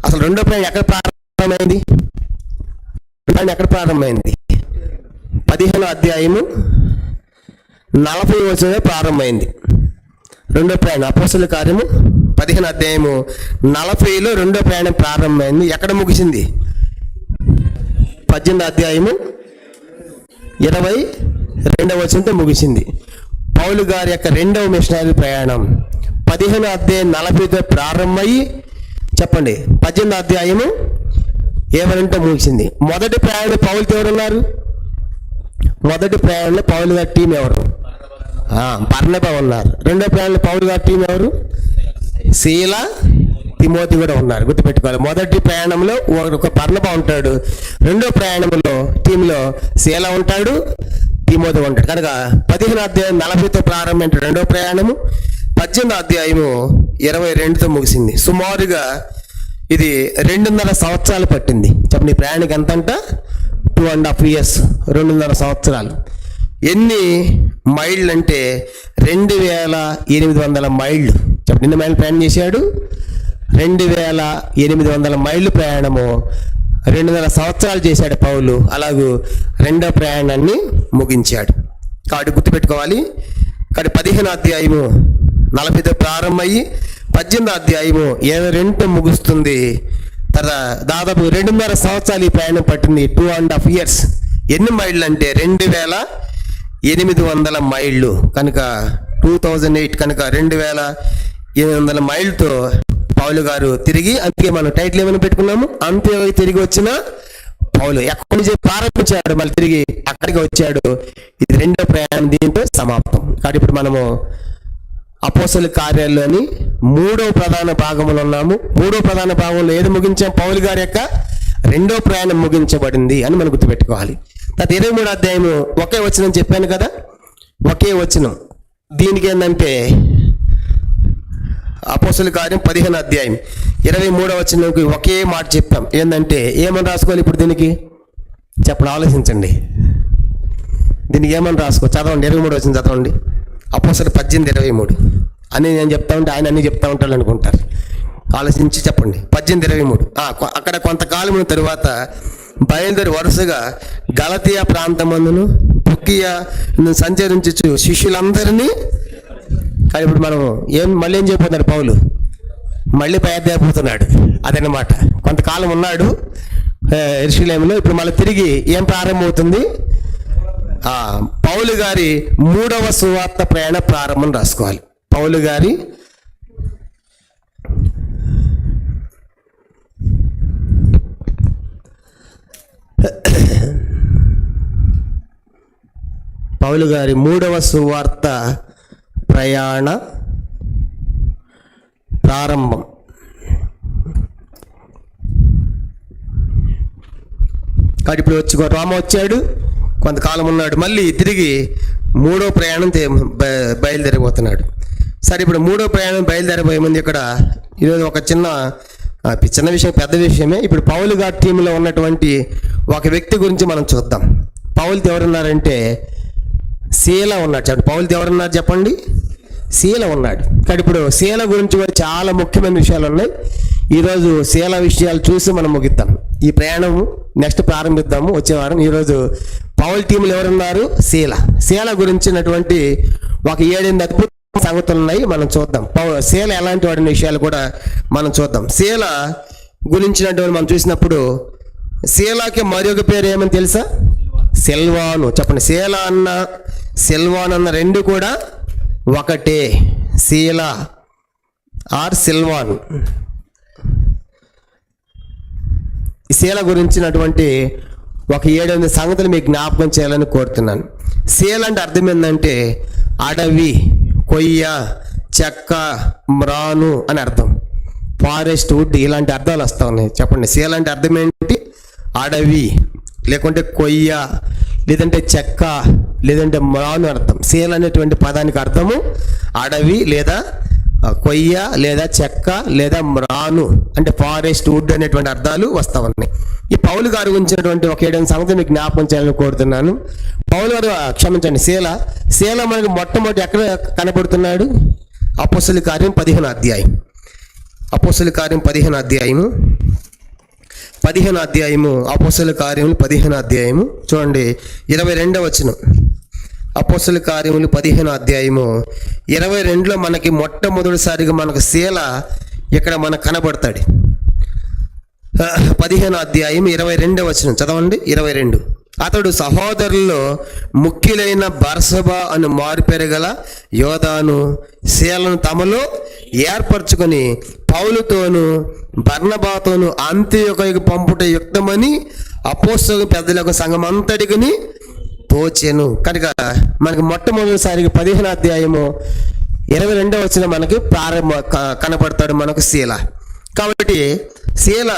అసలు రెండో ప్రయాణం ఎక్కడ ప్రారంభమైంది? 15వ అధ్యాయము 40వ వచనం ప్రారంభమైంది. రెండో ప్రయాణం అపోస్తలుల కార్యము 15వ అధ్యాయము 40లో రెండో ప్రయాణం ప్రారంభమైంది. ఎక్కడ ముగిసింది? 18వ అధ్యాయము 22వ వచనంతో ముగిసింది. పౌలు గారి యొక్క 2వ మిషనరీ ప్రయాణం 15వ అధ్యాయం 40తో ప్రారంభమయ్యి చెప్పండి 18వ అధ్యాయము 20తో ముగిసింది. మొదటి ప్రయాణం పౌలుతో ఎవరున్నారు? మొదటి ప్రయాణంలో పౌలు గారి టీం ఎవరు? బర్నబా ఉన్నారు. రెండో ప్రయాణంలో పౌలు గారి టీం ఎవరు? శీల, తిమోతి కూడా ఉన్నారు. గుర్తుపెట్టుకోవాలి. మొదటి ప్రయాణంలో ఒక బర్నబా ఉంటాడు. రెండో ప్రయాణంలో టీంలో శీల ఉంటాడు, తిమోతి ఉంటాడు. కనుక 15వ అధ్యాయం 40తో ప్రారంభమైన రెండో ప్రయాణము 18వ అధ్యాయము 22తో ముగిసింది. సుమారుగా ఇది 2.5 సంవత్సరాలు పట్టింది. చెప్పండి, ఈ ప్రయాణికి ఎంతంట? 2.5 years, 2.5 సంవత్సరాలు. ఎన్ని మైళ్ళు అంటే 2800 మైళ్ళు. చెప్పండి, ఎన్ని మైళ్ళు ప్రయాణం చేశాడు? 2800 మైళ్ళు ప్రయాణము 2.5 సంవత్సరాలు చేశాడు పౌలు. అలాగూ రెండో ప్రయాణాన్ని ముగించాడు. కాబట్టి గుర్తుపెట్టుకోవాలి. కాబట్టి 15వ అధ్యాయము 40తో ప్రారంభమయ్యి 18వ అధ్యాయము 22తో ముగుస్తుంది. తర్వాత దాదాపు 2.5 సంవత్సరాలు ఈ ప్రయాణం పట్టింది. 2.5 years. ఎన్ని మైళ్ళు అంటే 2800 మైళ్ళు. కనుక 2008 కనుక 2800 మైళ్ళతో పౌలు గారు తిరిగి, అందుకే మనం టైటిల్ ఏమైనా పెట్టుకున్నాము, అంత్యోకి తిరిగి వచ్చిన పౌలు ఎక్కడి నుంచి ప్రారంభించాడు, మళ్ళీ తిరిగి అక్కడికి వచ్చాడు. ఇది రెండో ప్రయాణం, దీంతో సమాప్తం. కాబట్టి ఇప్పుడు మనము అపోస్తలుల కార్యాల్లోని మూడో ప్రధాన భాగంలో ఉన్నాము. మూడో ప్రధాన భాగంలో ఏది ముగించాం? పౌలు గారి యొక్క రెండో ప్రయాణం ముగించబడింది అని మనం గుర్తుపెట్టుకోవాలి. తర్వాత 23వ అధ్యాయము ఒకే వచనం చెప్పాను కదా, ఒకే వచనం. దీనికి ఏంటంటే అపోస్తలుల కార్యం 15వ అధ్యాయం 23వ వచనంకి ఒకే మాట చెప్పాం. ఏంటంటే ఏమని రాసుకోవాలి ఇప్పుడు దీనికి? చెప్పండి, ఆలోచించండి. దీనికి ఏమని రాసుకో? చదవండి, 23వ వచనం చదవండి. అపోస్తలుల 18:23 అని నేను చెప్తా ఉంటే ఆయన అన్ని చెప్తా ఉంటాడు అనుకుంటారు. ఆలోచించి చెప్పండి. 18:23. అక్కడ కొంతకాలం తరువాత బయలుదేరి వరుసగా గలతీయ ప్రాంతమందును తుర్కియా సంచరించు శిష్యులందరినీ. కానీ ఇప్పుడు మనం మళ్ళీ ఏం చెప్పినాడు పౌలు? మళ్ళీ బయలుదేరిపోతున్నాడు. అదనమాట. కొంతకాలం ఉన్నాడు యెరూషలేములో, ఇప్పుడు మళ్ళీ తిరిగి ఏం ప్రారంభమవుతుంది? పౌలు గారి 3వ సువార్త ప్రయాణ ప్రారంభం రాసుకోవాలి. పౌలు గారి పౌలు గారి 3వ సువార్త ప్రయాణ ప్రారంభం. కాబట్టి ఇప్పుడు రోమ వచ్చాడు, కొంతకాలం ఉన్నాడు, మళ్ళీ తిరిగి 3వ ప్రయాణం బయలుదేరిపోతున్నాడు. సరే, ఇప్పుడు 3వ ప్రయాణం బయలుదేరిపోయే ముందు ఇక్కడ ఈరోజు ఒక చిన్న విషయం, పెద్ద విషయమే. ఇప్పుడు పౌలు గారి టీంలో ఉన్నటువంటి ఒక వ్యక్తి గురించి మనం చూద్దాం. పౌలుతో ఎవరున్నారంటే శీల ఉన్నాడు. చెప్పండి, పౌలుతో ఎవరున్నారు చెప్పండి? శీల ఉన్నాడు. కానీ ఇప్పుడు శీల గురించి కూడా చాలా ముఖ్యమైన విషయాలు ఉన్నాయి. ఈరోజు శీల విషయాలు చూసి మనం ముగిద్దాం. ఈ ప్రయాణం నెక్స్ట్ ప్రారంభిద్దాము వచ్చే వారం. ఈరోజు పౌలు టీంలో ఎవరున్నారు? శీల గురించినటువంటి ఒక 7-8 అద్భుత సంగతులు ఉన్నాయి, మనం చూద్దాం. శీల ఎలాంటి వాడిన విషయాలు కూడా మనం చూద్దాం. శీల గురించినటువంటి మనం చూసినప్పుడు శీలకి మరొక పేరు ఏమని తెలుసా? సిల్వాను. చెప్పండి, శీల అన్న సిల్వాన్ అన్న రెండు కూడా ఒకటే. శీల ఆర్ సిల్వాన్. శీల గురించినటువంటి ఒక 7-8 సంగతులు మీకు జ్ఞాపకం చేయాలని కోరుతున్నాను. శీల అంటే అర్థం ఏంటంటే అడవి, కొయ్య, చెక్క, మ్రాను అని అర్థం. ఫారెస్ట్, వుడ్ ఇలాంటి అర్థాలు వస్తూ ఉన్నాయి. చెప్పండి, శీల అంటే అర్థం ఏంటి? అడవి, లేకుంటే కొయ్య, లేదంటే చెక్క, లేదంటే మ్రాను అర్థం. శీల అనేటువంటి పదానికి అర్థము అడవి లేదా కొయ్య లేదా చెక్క లేదా మ్రాను, అంటే ఫారెస్ట్, వుడ్ అనేటువంటి అర్థాలు వస్తూ ఉన్నాయి. ఈ పౌలు గారు గురించినటువంటి ఒక 7 సంగతి మీకు జ్ఞాపకం చేయాలని కోరుతున్నాను. పౌలు గారు క్షమించండి, శీల మనకి మొట్టమొదటి ఎక్కడ కనబడుతున్నాడు? అపోస్తలుల కార్యం 15వ అధ్యాయం. అపోస్తలుల కార్యం 15వ అధ్యాయము. అపోస్తలుల కార్యములు 15వ అధ్యాయము చూడండి, 22వ వచనం. అపోస్తలుల కార్యములు 15వ అధ్యాయము 22లో మనకి మొట్టమొదటిసారిగా మనకు శీల ఇక్కడ మనకు కనబడతాడు. 15వ అధ్యాయం 22వ వచనం చదవండి. 22. అతడు సహోదరుల్లో ముఖ్యులైన బర్సబా అని మారుపేరు గల యోధాను శీలను తమలో ఏర్పరచుకొని పౌలుతోను బర్నబాతోను అంత్యొకకు పంపుట యుక్తమని అపోస్తలుల పెద్దలకు సంఘం అంతటికి తోచెను. కనుక మనకి మొట్టమొదటిసారిగా 15వ అధ్యాయము 22వ వచనం మనకి కనపడతాడు మనకు శీల. కాబట్టి శీల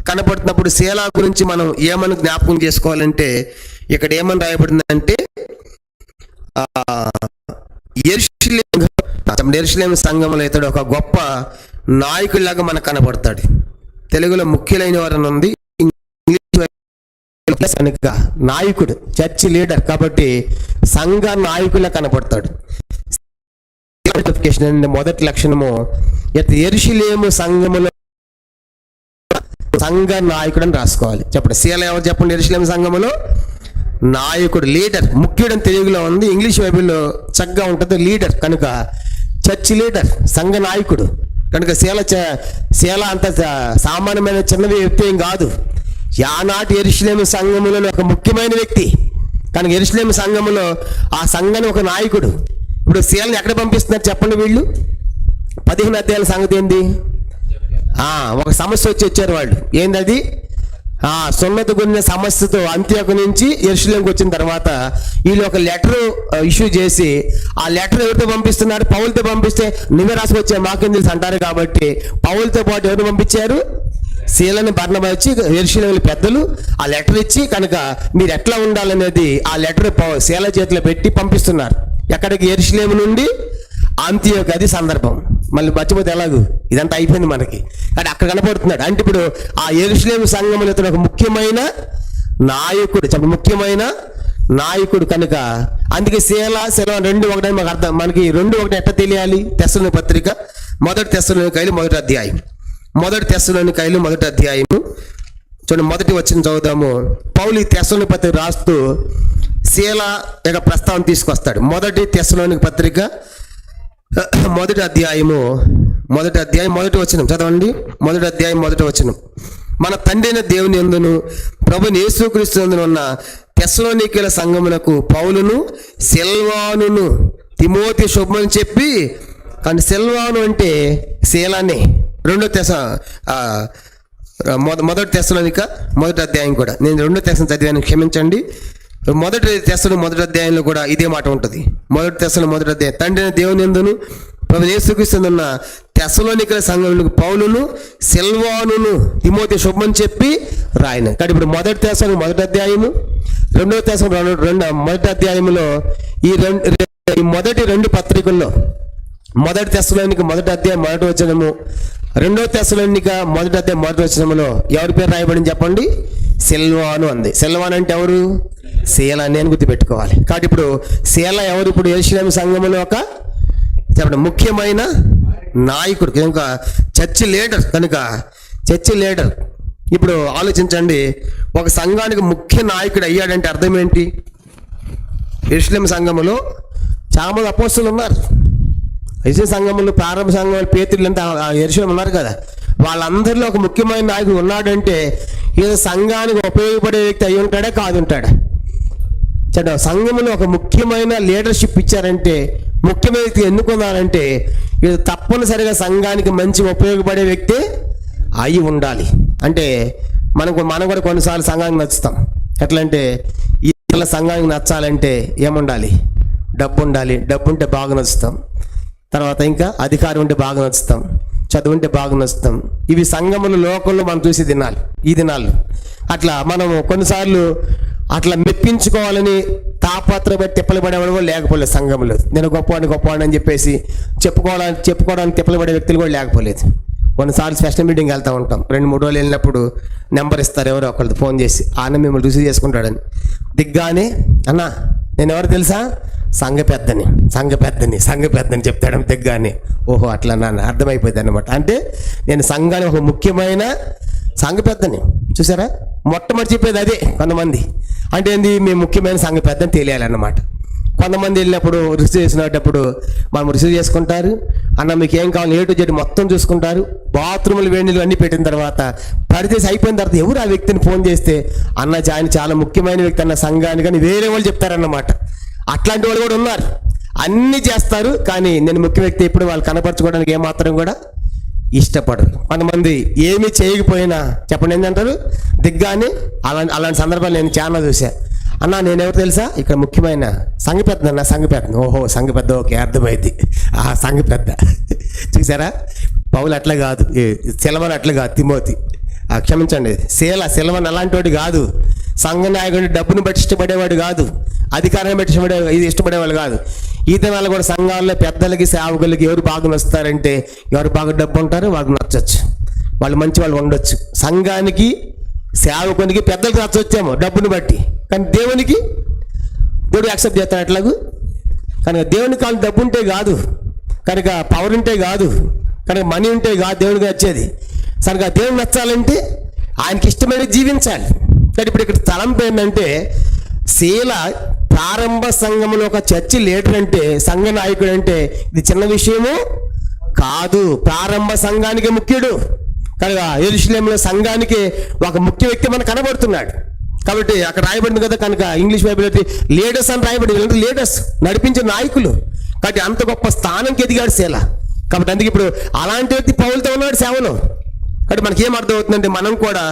కనపడుతున్నప్పుడు శీల గురించి మనం ఏమని జ్ఞాపకం చేసుకోవాలంటే ఇక్కడ ఏమని రాయబడిందంటే యెరూషలేము సంఘంలో ఇతడు ఒక గొప్ప నాయకుడిలాగా మనకు కనపడతాడు. తెలుగులో ముఖ్యులైన వారని ఉంది, కనుక నాయకుడు, చర్చ్ లీడర్, కాబట్టి సంఘ నాయకులా కనపడతాడు. మొదటి లక్షణము యెరూషలేము సంఘములో సంఘ నాయకుడు అని రాసుకోవాలి. చెప్పండి, శీల ఎవరు చెప్పండి? యెరూషలేము సంఘములో నాయకుడు, లీడర్. ముఖ్యుడు అని తెలుగులో ఉంది, ఇంగ్లీష్ బైబిల్లో చక్కగా ఉంటుంది లీడర్. కనుక చర్చ్ లీడర్, సంఘ నాయకుడు. కనుక శీల అంత సామాన్యమైన చిన్న వ్యక్తి ఏం కాదు. ఆనాటి యెరూషలేము సంఘములో ఒక ముఖ్యమైన వ్యక్తి. కనుక యెరూషలేము సంఘములో ఆ సంఘాన్ని ఒక నాయకుడు. ఇప్పుడు శీలను ఎక్కడ పంపిస్తున్నారు చెప్పండి? వీళ్ళు 15వ అధ్యాయాల సంగతి ఏంది? ఒక సమస్య వచ్చారు వాళ్ళు. ఏందది? సున్నతి గురిన సమస్యతో అంత్యోక నుంచి యెరూషలేముకి వచ్చిన తర్వాత వీళ్ళు ఒక లెటర్ ఇష్యూ చేసి, ఆ లెటర్ ఎవరితో పంపిస్తున్నారు? పౌలుతో పంపిస్తే నువ్వే రాసుకొచ్చా మాకేం తెలుసు అంటారు. కాబట్టి పౌలుతో పాటు ఎవరు పంపించారు? శీలని బర్నబా ఇచ్చి యెరూషలేము పెద్దలు ఆ లెటర్ ఇచ్చి, కనుక మీరు ఎట్లా ఉండాలనేది ఆ లెటర్ శీల చేతిలో పెట్టి పంపిస్తున్నారు. ఎక్కడికి? యెరూషలేము నుండి అంత్యోక. అది సందర్భం. మళ్ళీ మర్చిపోతే ఎలాగూ ఇదంతా అయిపోయింది మనకి. కానీ అక్కడ కనపడుతున్నాడు. అంటే ఇప్పుడు ఆ యెరూషలేము సంఘంలో ఇతను ఒక ముఖ్యమైన నాయకుడు, ముఖ్యమైన నాయకుడు కనుక అందుకే శీల రెండు ఒకటని మాకు అర్థం. మనకి రెండు ఒకటి ఎట్లా తెలియాలి? తెస్సలోనిక పత్రిక మొదటి తెస్సలోనికైలు మొదటి అధ్యాయం, మొదటి తెస్సలోనికైలు మొదటి అధ్యాయము చూడండి, మొదటి వచనం చదువుదాము. పౌలు ఈ తెస్సలోనిక పత్రిక రాస్తూ శీల యొక్క ప్రస్తావన తీసుకొస్తాడు. మొదటి తెస్సలోనిక పత్రిక మొదటి అధ్యాయం మొదటి వచనం చదవండి. మొదటి అధ్యాయం మొదటి వచనం. మన తండ్రి అయిన దేవుని యందును ప్రభువైన యేసుక్రీస్తు యందును ఉన్న తెస్సలోనికీయుల సంఘమునకు పౌలును సిల్వానును తిమోతి శుభమని చెప్పి. కానీ సిల్వాను అంటే శీలానే. మొదటి తెస్సలోనిక మొదటి అధ్యాయం కూడా నేను రెండో తెస్సలోనిక చదివాను, క్షమించండి. మొదటి తెస్సలోనిక మొదటి అధ్యాయంలో కూడా ఇదే మాట ఉంటుంది. మొదటి తెస్సలోనిక మొదటి అధ్యాయం. తండ్రి అయిన దేవుని యందును ప్రభువైన యేసుక్రీస్తు యందున్న తెస్సలోనికీయుల సంఘమునకు పౌలును సిల్వానును తిమోతి శుభమని చెప్పి రాయను. కాబట్టి ఇప్పుడు మొదటి తెస్సలోనిక మొదటి అధ్యాయము, రెండో తెస్సలోనిక మొదటి అధ్యాయంలో ఈ మొదటి రెండు పత్రికల్లో మొదటి తెస్సలోనిక మొదటి అధ్యాయం మొదటి వచనము, రెండో తెస్సలోనిక మొదటి అధ్యాయం మొదటి వచనములో ఎవరి పేరు రాయబడింది చెప్పండి? సిల్వాను అంది. సిల్వాను అంటే ఎవరు? శీల. నేను గుర్తుపెట్టుకోవాలి. కాబట్టి ఇప్పుడు శీల ఎవరు? ఇప్పుడు యెరూషలేము సంఘములో ఒక చెప్పండి ముఖ్యమైన నాయకుడు కనుక, చర్చి లీడర్ కనుక, చర్చి లీడర్. ఇప్పుడు ఆలోచించండి, ఒక సంఘానికి ముఖ్య నాయకుడు అయ్యాడంటే అర్థం ఏంటి? యెరూషలేము సంఘములో చాలా మంది అపోస్తలులు ఉన్నారు. యెరూషలేము సంఘములు ప్రారంభ సంఘములు పేతురులు అంతా యెరూషలేము ఉన్నారు కదా, వాళ్ళందరిలో ఒక ముఖ్యమైన నాయకుడు ఉన్నాడంటే ఏదో సంఘానికి ఉపయోగపడే వ్యక్తి అయి ఉంటాడా కాదు ఉంటాడా? సంఘంలో ఒక ముఖ్యమైన లీడర్షిప్ ఇచ్చారంటే, ముఖ్యమైన వ్యక్తి ఎన్నుకున్నారంటే ఇది తప్పనిసరిగా సంఘానికి మంచి ఉపయోగపడే వ్యక్తి అయి ఉండాలి. అంటే మనం కూడా కొన్నిసార్లు సంఘానికి నచ్చుతాం. ఎట్లా అంటే ఈ సంఘానికి నచ్చాలంటే ఏముండాలి? డబ్బు ఉండాలి. డబ్బు ఉంటే బాగా నచ్చుతాం. తర్వాత ఇంకా అధికారం ఉంటే బాగా నచ్చుతాం. చదువు ఉంటే బాగా నచ్చుతాం. ఇవి సంఘముల లోకంలో మనం చూసి ఈ దినాలు అట్లా మనము కొన్నిసార్లు అట్లా మెప్పించుకోవాలని తాపత్రపడి తిప్పలు పడేవాడు కూడా లేకపోలేదు సంఘంలో. నేను గొప్పవాడిని అని చెప్పేసి చెప్పుకోవడానికి తిప్పలు పడే వ్యక్తులు కూడా లేకపోలేదు. కొన్నిసార్లు స్పెషల్ మీటింగ్ వెళ్తూ ఉంటాం. 2-3 రోజులు వెళ్ళినప్పుడు నెంబర్ ఇస్తారు ఎవరో ఒకళ్ళు ఫోన్ చేసి, ఆయన మిమ్మల్ని రిసీవ్ చేసుకుంటాడని. దిగ్గానే అన్న నేను ఎవరు తెలుసా? సంఘ పెద్దని చెప్తాడు దిగ్గానే. ఓహో అట్లా నాన్న అర్థమైపోయింది అనమాట. అంటే నేను సంఘానికి ఒక ముఖ్యమైన సంఘ పెద్దని. చూసారా, మొట్టమొదటి చెప్పేది అదే కొంతమంది. అంటే ఏంది? మేము ముఖ్యమైన సంఘ పెద్దని తెలియాలన్నమాట. కొంతమంది వెళ్ళినప్పుడు రిసీవ్ చేసినప్పుడు మనం రిసీవ్ చేసుకుంటారు. అన్న మీకు ఏం కావాలి A to Z మొత్తం చూసుకుంటారు. బాత్రూములు వేడిలు అన్నీ పెట్టిన తర్వాత పరిచేసి అయిపోయిన తర్వాత ఎవరు ఆ వ్యక్తిని ఫోన్ చేస్తే అన్న ఆయన చాలా ముఖ్యమైన వ్యక్తి అన్న సంఘానికి అని వేరే వాళ్ళు చెప్తారన్నమాట. అట్లాంటి వాళ్ళు కూడా ఉన్నారు. అన్నీ చేస్తారు కానీ నేను ముఖ్య వ్యక్తి ఎప్పుడు వాళ్ళు కనపరచుకోవడానికి ఏమాత్రం కూడా ఇష్టపడరు. కొంతమంది ఏమీ చేయకపోయినా చెప్పండి ఏంటంటారు? దిగ్గానే అలాంటి సందర్భాలు నేను చాలా చూసా. అన్న నేనెవరు తెలుసా? ఇక్కడ ముఖ్యమైన సంఘ పెద్ద. ఓహో సంఘ పెద్ద, ఓకే అర్థమైంది. సంఘ పెద్ద. చూసారా, పౌలు అట్లా కాదు, సిల్వన్ అట్లా కాదు, తిమోతి క్షమించండి సిల్వన్ అలాంటి వాడు కాదు. సంఘ నాయకుడు డబ్బును బట్టి ఇష్టపడేవాడు కాదు, అధికారాన్ని బట్టి ఇష్టపడేవాళ్ళు కాదు. ఈ దినాలు కూడా సంఘాల్లో పెద్దలకి సేవకులకి ఎవరు బాగా నచ్చుతారంటే ఎవరు బాగా డబ్బు ఉంటారో వాళ్ళకి నచ్చచ్చు, వాళ్ళు మంచి వాళ్ళు ఉండొచ్చు. సంఘానికి సేవకునికి పెద్దలకి నచ్చొచ్చేమో డబ్బుని బట్టి, కానీ దేవుడు యాక్సెప్ట్ చేస్తాడు అట్లాగూ. కనుక దేవునికి కాదు డబ్బు ఉంటే కాదు, కనుక పవర్ ఉంటే కాదు, కనుక మనీ ఉంటే కాదు దేవుడికి నచ్చేది. కనుక దేవుడికి నచ్చాలంటే ఆయనకి ఇష్టమైన జీవించాలి. కానీ ఇప్పుడు ఇక్కడ తలంపు ఏంటంటే శీల ప్రారంభ సంఘంలో ఒక చర్చి లీడర్ అంటే, సంఘ నాయకుడు అంటే ఇది చిన్న విషయము కాదు. ప్రారంభ సంఘానికి ముఖ్యుడు కనుక యెరూషలేములో సంఘానికి ఒక ముఖ్య వ్యక్తి మనకు కనబడుతున్నాడు. కాబట్టి అక్కడ రాయబడింది కదా, కనుక ఇంగ్లీష్ బైబిల్ అయితే లీడర్స్ అని రాయబడింది. వీళ్ళంటే లీడర్స్, నడిపించే నాయకులు. కాబట్టి అంత గొప్ప స్థానంకి ఎదిగాడు శీల. కాబట్టి అందుకే ఇప్పుడు అలాంటి వ్యక్తి పౌలుతో ఉన్నాడు సేవలో. కాబట్టి మనకి ఏం అర్థం అవుతుందంటే మనం కూడా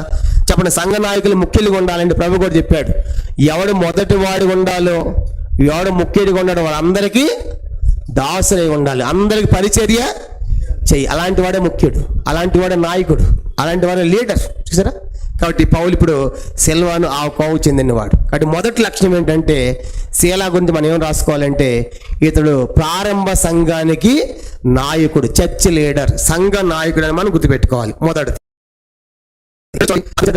చెప్పండి, సంఘ నాయకులు ముఖ్యులుగా ఉండాలండి. ప్రభు కూడా చెప్పాడు, ఎవడు మొదటి వాడు ఉండాలో, ఎవడు ముఖ్యుడిగా ఉన్నాడో వాళ్ళందరికీ దాసులై ఉండాలి, అందరికి పరిచర్య చెయ్యి. అలాంటి వాడే ముఖ్యుడు, అలాంటి వాడే నాయకుడు, అలాంటి వాడే లీడర్. చూసారా? కాబట్టి పౌలు ఇప్పుడు సిల్వాను ఆ కోవు చెందినవాడు. కాబట్టి మొదటి లక్షణం ఏంటంటే, శీలా గురించి మనం ఏం రాసుకోవాలంటే, ఇతడు ప్రారంభ సంఘానికి నాయకుడు, చర్చ్ లీడర్, సంఘ నాయకుడు అని మనం గుర్తుపెట్టుకోవాలి. మొదటిది.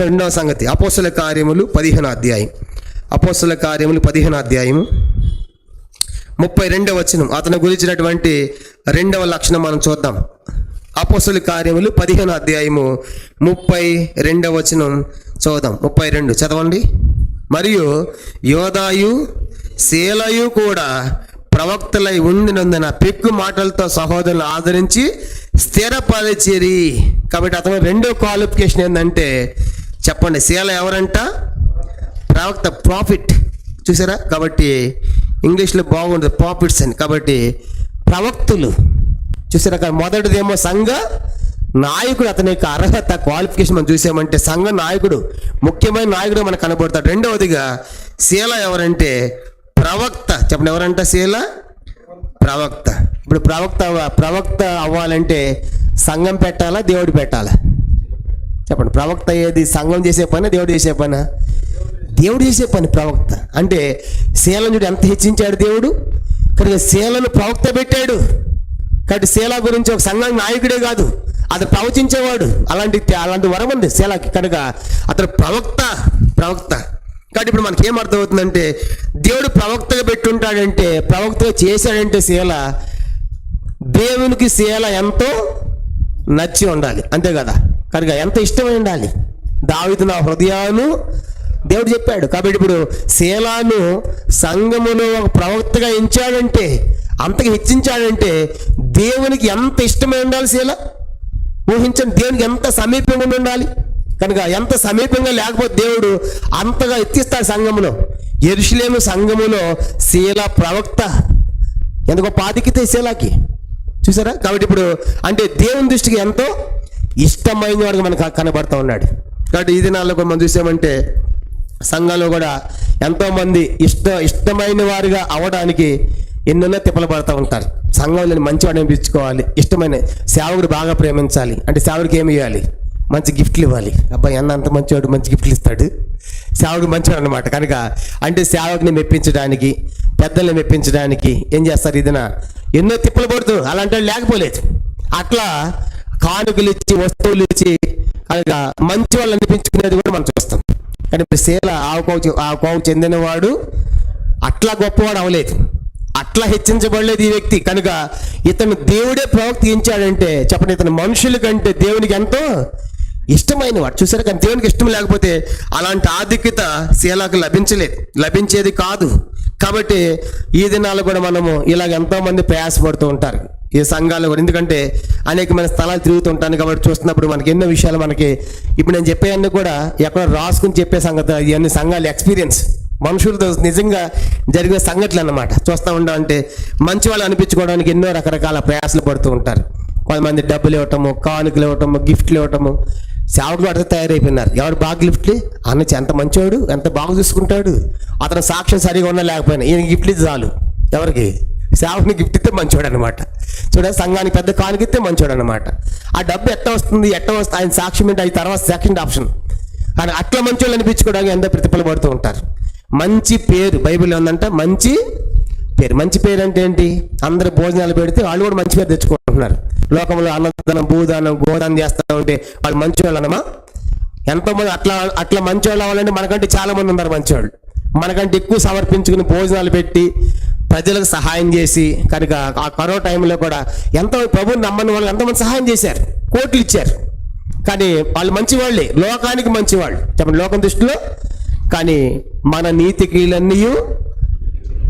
రెండవ సంగతి, అపోస్తల కార్యములు 15వ అధ్యాయం. అపోస్తల కార్యములు 15వ అధ్యాయము 32వ వచనం, అతను గురించినటువంటి రెండవ లక్షణం మనం చూద్దాం. అపోస్తల కార్యములు 15వ అధ్యాయము 32వ వచనం చూద్దాం. 32 చదవండి. మరియు యోదాయు శీలయు కూడా ప్రవక్తలై ఉండినందున పెక్కు మాటలతో సహోదరులను ఆదరించి స్థిరపరిచిరి. కాబట్టి అతను రెండో క్వాలిఫికేషన్ ఏంటంటే, చెప్పండి, శీల ఎవరంట? ప్రవక్త, ప్రాఫిట్. చూసారా? కాబట్టి ఇంగ్లీష్లో బాగుంటుంది ప్రాఫిట్స్ అని. కాబట్టి ప్రవక్తులు. చూసారా? మొదటిదేమో సంఘ నాయకుడు, అతని యొక్క అర్హత క్వాలిఫికేషన్ మనం చూసామంటే సంఘ నాయకుడు, ముఖ్యమైన నాయకుడు మనకు కనబడతాడు. రెండవదిగా శీల ఎవరంటే ప్రవక్త. చెప్పండి, ఎవరంట? శీల ప్రవక్త. ఇప్పుడు ప్రవక్త అవ్వాలంటే సంఘం పెట్టాలా, దేవుడు పెట్టాలా? చెప్పండి, ప్రవక్త ఏది? సంఘం చేసే పని, దేవుడు చేసే పని? దేవుడు చేసే పని ప్రవక్త. అంటే శీలను ఎంత హెచ్చించాడు దేవుడు, కానీ శీలను ప్రవక్త పెట్టాడు. కాబట్టి శీల గురించి ఒక సంఘం నాయకుడే కాదు, అతను ప్రవచించేవాడు. అలాంటి వరం ఉంది శీలకి. కనుక అతను ప్రవక్త. కాబట్టి ఇప్పుడు మనకి ఏం అర్థమవుతుందంటే, దేవుడు ప్రవక్తగా పెట్టుంటాడంటే, ప్రవక్తగా చేశాడంటే శీల, దేవునికి శీల ఎంతో నచ్చి ఉండాలి, అంతే కదా? కనుక ఎంత ఇష్టమై ఉండాలి. దావీదు నా హృదయాను దేవుడు చెప్పాడు. కాబట్టి ఇప్పుడు శీలాను సంఘములో ఒక ప్రవక్తగా ఎంచాడంటే, అంతగా హెచ్చించాడంటే దేవునికి ఎంత ఇష్టమై ఉండాలి శీల. ఊహించండి, దేవునికి ఎంత సమీపంగా ఉండాలి. కనుక ఎంత సమీపంగా లేకపోతే దేవుడు అంతగా ఎత్తిస్తాడు సంఘములో. యెరూషలేము సంఘములో శీల ప్రవక్త. ఎందుకో పాతికితే శీలాకి. చూసారా? కాబట్టి ఇప్పుడు అంటే దేవుని దృష్టికి ఎంతో ఇష్టమైన వాడిగా మనకు కనబడుతూ ఉన్నాడు. కాబట్టి ఈ దినాల్లో కూడా మనం చూసామంటే సంఘంలో కూడా ఎంతోమంది ఇష్టమైన వారిగా అవడానికి ఎన్నెన్నో తిప్పలు పడుతూ ఉంటారు. సంఘంలో మంచివాడు అనిపించుకోవాలి, ఇష్టమైన సేవకుడు బాగా ప్రేమించాలి అంటే సేవకుడికి ఏమి ఇవ్వాలి? మంచి గిఫ్ట్లు ఇవ్వాలి. అబ్బాయి అన్న అంత మంచివాడు, మంచి గిఫ్ట్లు ఇస్తాడు, సేవకుడు మంచివాడు అనమాట. కనుక అంటే సేవకుని మెప్పించడానికి, పెద్దల్ని మెప్పించడానికి ఏం చేస్తారు? ఇదిన ఎన్నో తిప్పలు పడుతూ అలాంటి లేకపోలేదు. అట్లా కానుకలు ఇచ్చి, వస్తువులు ఇచ్చి కనుక మంచి వాళ్ళు అనిపించుకునేది కూడా మనం చూస్తాం. కానీ శీల ఆ కోవు చెందినవాడు అట్లా గొప్పవాడు అవలేదు, అట్లా హెచ్చించబడలేదు ఈ వ్యక్తి. కనుక ఇతను దేవుడే ప్రవక్తించాడంటే చెప్పండి, ఇతను మనుషుల కంటే దేవునికి ఎంతో ఇష్టమైన వాడు. చూసారా? కానీ దేవునికి ఇష్టం లేకపోతే అలాంటి ఆధిక్యత శీలకు లభించేది కాదు. కాబట్టి ఈ దినాలు కూడా మనము ఇలాగ ఎంతోమంది ప్రయాసపడుతూ ఉంటారు ఈ సంఘాలు కూడా. ఎందుకంటే అనేకమైన స్థలాలు తిరుగుతుంటాను కాబట్టి చూస్తున్నప్పుడు మనకి ఎన్నో విషయాలు మనకి ఇప్పుడు నేను చెప్పేవన్నీ కూడా ఎక్కడ రాసుకుని చెప్పే సంగతి. ఇవన్నీ సంఘాలు ఎక్స్పీరియన్స్, మనుషులతో నిజంగా జరిగిన సంఘటనలు అన్నమాట. చూస్తూ ఉంటామంటే మంచి వాళ్ళు అనిపించుకోవడానికి ఎన్నో రకరకాల ప్రయాసాలు పడుతూ ఉంటారు. కొంతమంది డబ్బులు ఇవ్వటము, కానుకలు ఇవ్వటము, గిఫ్ట్లు ఇవ్వటము. సేవకులు అడిగితే తయారైపోయినారు. ఎవడు బాగా గిఫ్ట్లు అన్నచ్చి ఎంత మంచివాడు, ఎంత బాగా చూసుకుంటాడు, అతను సాక్ష్యం సరిగా ఉన్నా లేకపోయినా ఈయన గిఫ్ట్లు ఇస్తే చాలు. ఎవరికి? సేవకుని గిఫ్ట్ ఇస్తే మంచివాడు అనమాట. చూడండి, సంఘానికి పెద్ద కానుక ఇస్తే మంచివాడు అనమాట. ఆ డబ్బు ఎట్లా వస్తుంది ఆయన సాక్ష్యం ఏంటి, అది తర్వాత సెకండ్ ఆప్షన్. కానీ అట్లా మంచివాళ్ళు అనిపించుకోవడానికి ఎంత ప్రతిఫలం పడుతూ ఉంటారు. మంచి పేరు బైబిల్లో ఉందంట, మంచి పేరు అంటే ఏంటి? అందరు భోజనాలు పెడితే వాళ్ళు కూడా మంచి పేరు తెచ్చుకుంటున్నారు. లోకంలో అన్నదానం, భూదానం, గోదానం చేస్తూ ఉంటే వాళ్ళు మంచివాళ్ళు అన్నమా? ఎంతోమంది అట్లా మంచివాళ్ళు అవ్వాలంటే మనకంటే చాలా మంది ఉన్నారు మంచివాళ్ళు. మనకంటే ఎక్కువ సమర్పించుకుని భోజనాలు పెట్టి ప్రజలకు సహాయం చేసి, కనుక ఆ కరోనా టైంలో కూడా ఎంతో ప్రభువుని నమ్మని వాళ్ళు ఎంతోమంది సహాయం చేశారు, కోట్లు ఇచ్చారు. కానీ వాళ్ళు మంచివాళ్ళే, లోకానికి మంచివాళ్ళు చెప్పండి లోకం దృష్టిలో. కానీ మన నీతి క్రియలన్నీ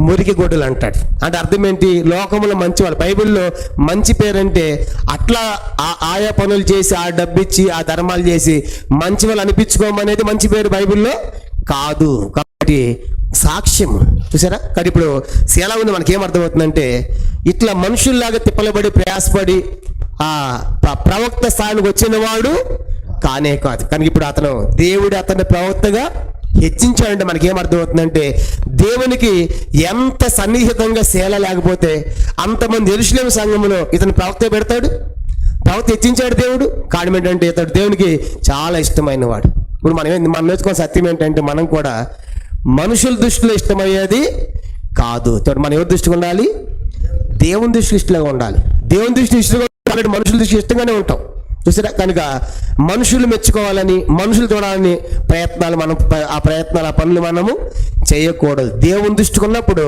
మురికి గొడ్డలు అంటాడు. అంటే అర్థం ఏంటి? లోకంలో మంచివాళ్ళు. బైబిల్లో మంచి పేరు అంటే అట్లా ఆయా పనులు చేసి, ఆ డబ్బిచ్చి, ఆ ధర్మాలు చేసి మంచి వాళ్ళు అనిపించుకోమనేది మంచి పేరు బైబిల్లో కాదు. కాబట్టి సాక్ష్యం. చూసారా? కానీ ఇప్పుడు శీల ఉంది మనకేం అర్థమవుతుందంటే, ఇట్లా మనుషుల్లాగా తిప్పలబడి ప్రయాసపడి ఆ ప్రవక్త స్థాయికి వచ్చిన వాడు కానే కాదు. కనుక ఇప్పుడు దేవుడు అతన్ని ప్రవక్తగా హెచ్చించాడంటే మనకేం అర్థమవుతుందంటే, దేవునికి ఎంత సన్నిహితంగా శేల లేకపోతే అంతమంది యెరూషలేము సంఘములో ఇతను ప్రవక్త పెడతాడు? ప్రవక్త హెచ్చించాడు దేవుడు. కారణం ఏంటంటే ఇతడు దేవునికి చాలా ఇష్టమైన వాడు. ఇప్పుడు మనం నేర్చుకున్న సత్యం ఏంటంటే, మనం కూడా మనుషుల దృష్టిలో ఇష్టమయ్యేది కాదు. మనం ఎవరి దృష్టిగా ఉండాలి? దేవుని దృష్టి ఇష్టంగా ఉండాలి. దేవుని దృష్టి ఇష్టంగా ఉండాలంటే మనుషుల దృష్టి ఇష్టంగానే ఉంటాం, చూసారా? కనుక మనుషులు మెచ్చుకోవాలని, మనుషులు చూడాలని ఆ పనులు మనము చేయకూడదు. దేవుని దృష్టికి ఉన్నప్పుడు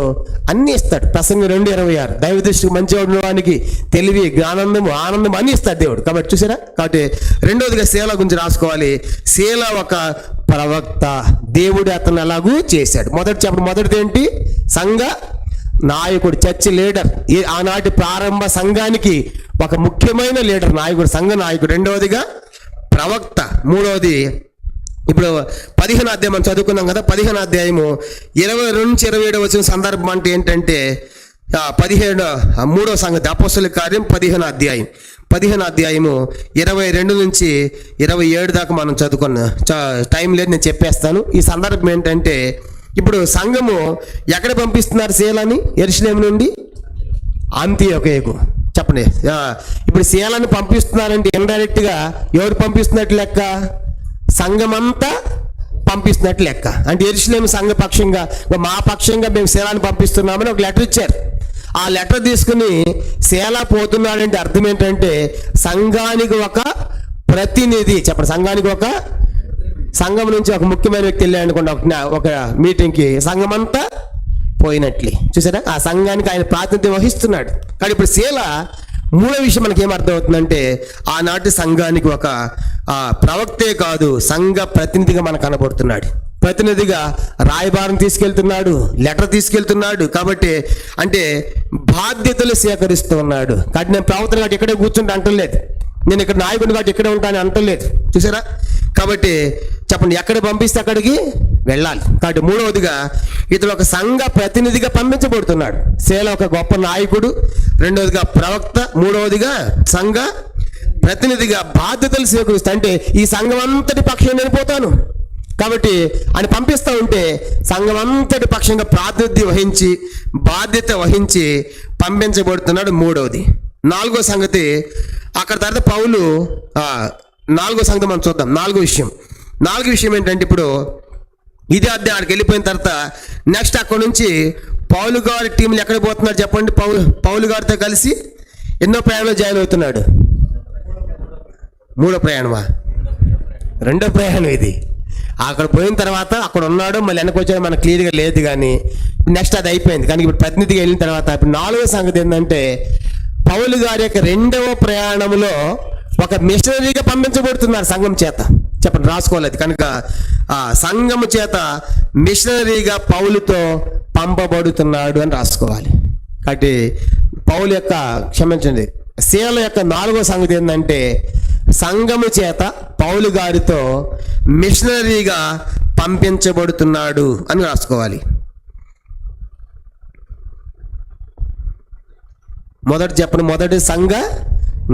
అన్నీ ఇస్తాడు. ప్రసంగం 2:26, దైవ దృష్టికి మంచిగా ఉండడానికి తెలివి, జ్ఞానందము, ఆనందం అన్నీ ఇస్తాడు దేవుడు. కాబట్టి చూసారా? కాబట్టి రెండవదిగా శేల గురించి రాసుకోవాలి. శేల ఒక ప్రవక్త, దేవుడు అతను ఎలాగూ చేశాడు. మొదటిది ఏంటి? సంఘ నాయకుడు, చర్చ్ లీడర్. ఆనాటి ప్రారంభ సంఘానికి ఒక ముఖ్యమైన లీడర్, నాయకుడు, సంఘ నాయకుడు. రెండవదిగా ప్రవక్త. మూడవది ఇప్పుడు 15వ అధ్యాయం మనం చదువుకున్నాం కదా. 15వ అధ్యాయము 22-27 వచ్చిన సందర్భం అంటే ఏంటంటే, 3వ సంగతి అపోస్తలుల కార్యం 15వ అధ్యాయం 22-27 దాకా మనం చదువుకున్నాం. టైం లేదు, నేను చెప్పేస్తాను. ఈ సందర్భం ఏంటంటే, ఇప్పుడు సంఘము ఎక్కడ పంపిస్తున్నారు శేలని? యెరూషలేము నుండి అంతియోకియకు. చెప్పండి, ఇప్పుడు శేలను పంపిస్తున్నారంటే ఇండైరెక్ట్గా ఎవరు పంపిస్తున్నట్టు లెక్క? సంఘమంతా పంపిస్తున్నట్టు లెక్క. అంటే యెరూషలేము సంఘ పక్షంగా, మా పక్షంగా మేము శేలాన్ని పంపిస్తున్నామని ఒక లెటర్ ఇచ్చారు. ఆ లెటర్ తీసుకుని శేల పోతున్నాడంటే అర్థం ఏంటంటే, సంఘానికి ఒక ప్రతినిధి. చెప్పండి, సంఘం నుంచి ఒక ముఖ్యమైన వ్యక్తి వెళ్ళాడు అనుకోండి ఒక మీటింగ్కి, సంఘమంతా పోయినట్లే. చూసారా? ఆ సంఘానికి ఆయన ప్రాతినిధ్యం వహిస్తున్నాడు. కానీ ఇప్పుడు శేల మూడో విషయం మనకి ఏమర్థమవుతుందంటే, ఆనాటి సంఘానికి ఒక ప్రవక్తే కాదు, సంఘ ప్రతినిధిగా మనకు కనబడుతున్నాడు. ప్రతినిధిగా రాయబారం తీసుకెళ్తున్నాడు, లెటర్ తీసుకెళ్తున్నాడు. కాబట్టి అంటే బాధ్యతలు సేకరిస్తూ ఉన్నాడు. కాబట్టి నేను ప్రవక్తను కాబట్టి ఇక్కడే కూర్చుంటే అంటలేదు, నేను ఇక్కడ నాయకుడిని కాబట్టి ఇక్కడే ఉంటాను అంటలేదు. చూసారా? కాబట్టి చెప్పండి, ఎక్కడ పంపిస్తే అక్కడికి వెళ్ళాలి. కాబట్టి మూడవదిగా ఇతడు ఒక సంఘ ప్రతినిధిగా పంపించబడుతున్నాడు. శేల ఒక గొప్ప నాయకుడు, రెండవదిగా ప్రవక్త, మూడవదిగా సంఘ ప్రతినిధిగా బాధ్యతలు స్వీకరిస్తా. అంటే ఈ సంఘం అంతటి పక్షంగా నేను పోతాను కాబట్టి అని పంపిస్తూ ఉంటే, సంఘం అంతటి పక్షంగా ప్రాతినిధ్యం వహించి బాధ్యత వహించి పంపించబడుతున్నాడు. మూడవది. నాలుగో సంగతి అక్కడ తర్వాత పౌలు, నాలుగో సంగతి మనం చూద్దాం. నాలుగో విషయం ఏంటంటే, ఇప్పుడు ఇదే అధ్యాయానికి వెళ్ళిపోయిన తర్వాత నెక్స్ట్ అక్కడ నుంచి పౌలు గారి టీంలు ఎక్కడ పోతున్నారు చెప్పండి? పౌలు గారితో కలిసి ఎన్నో ప్రయాణంలో జాయిన్ అవుతున్నాడు? మూడో ప్రయాణమా? రెండో ప్రయాణం ఇది. అక్కడ పోయిన తర్వాత అక్కడ ఉన్నాడు, మళ్ళీ వెనక్కి వచ్చాడు, మనకు క్లియర్గా లేదు. కానీ నెక్స్ట్ అది అయిపోయింది. కానీ ఇప్పుడు ప్రతినిధిగా వెళ్ళిన తర్వాత ఇప్పుడు నాలుగో సంగతి ఏంటంటే, పౌలు గారి యొక్క రెండవ ప్రయాణంలో ఒక మిషనరీగా పంపించబడుతున్నారు సంఘం చేత. చెప్పండి, రాసుకోలేదు. కనుక సంఘము చేత మిషనరీగా పౌలుతో పంపబడుతున్నాడు అని రాసుకోవాలి. కాబట్టి పౌలు యొక్క శేల యొక్క నాలుగో సంగతి ఏంటంటే, సంఘము చేత పౌలు గారితో మిషనరీగా పంపించబడుతున్నాడు అని రాసుకోవాలి. మొదటి సంఘ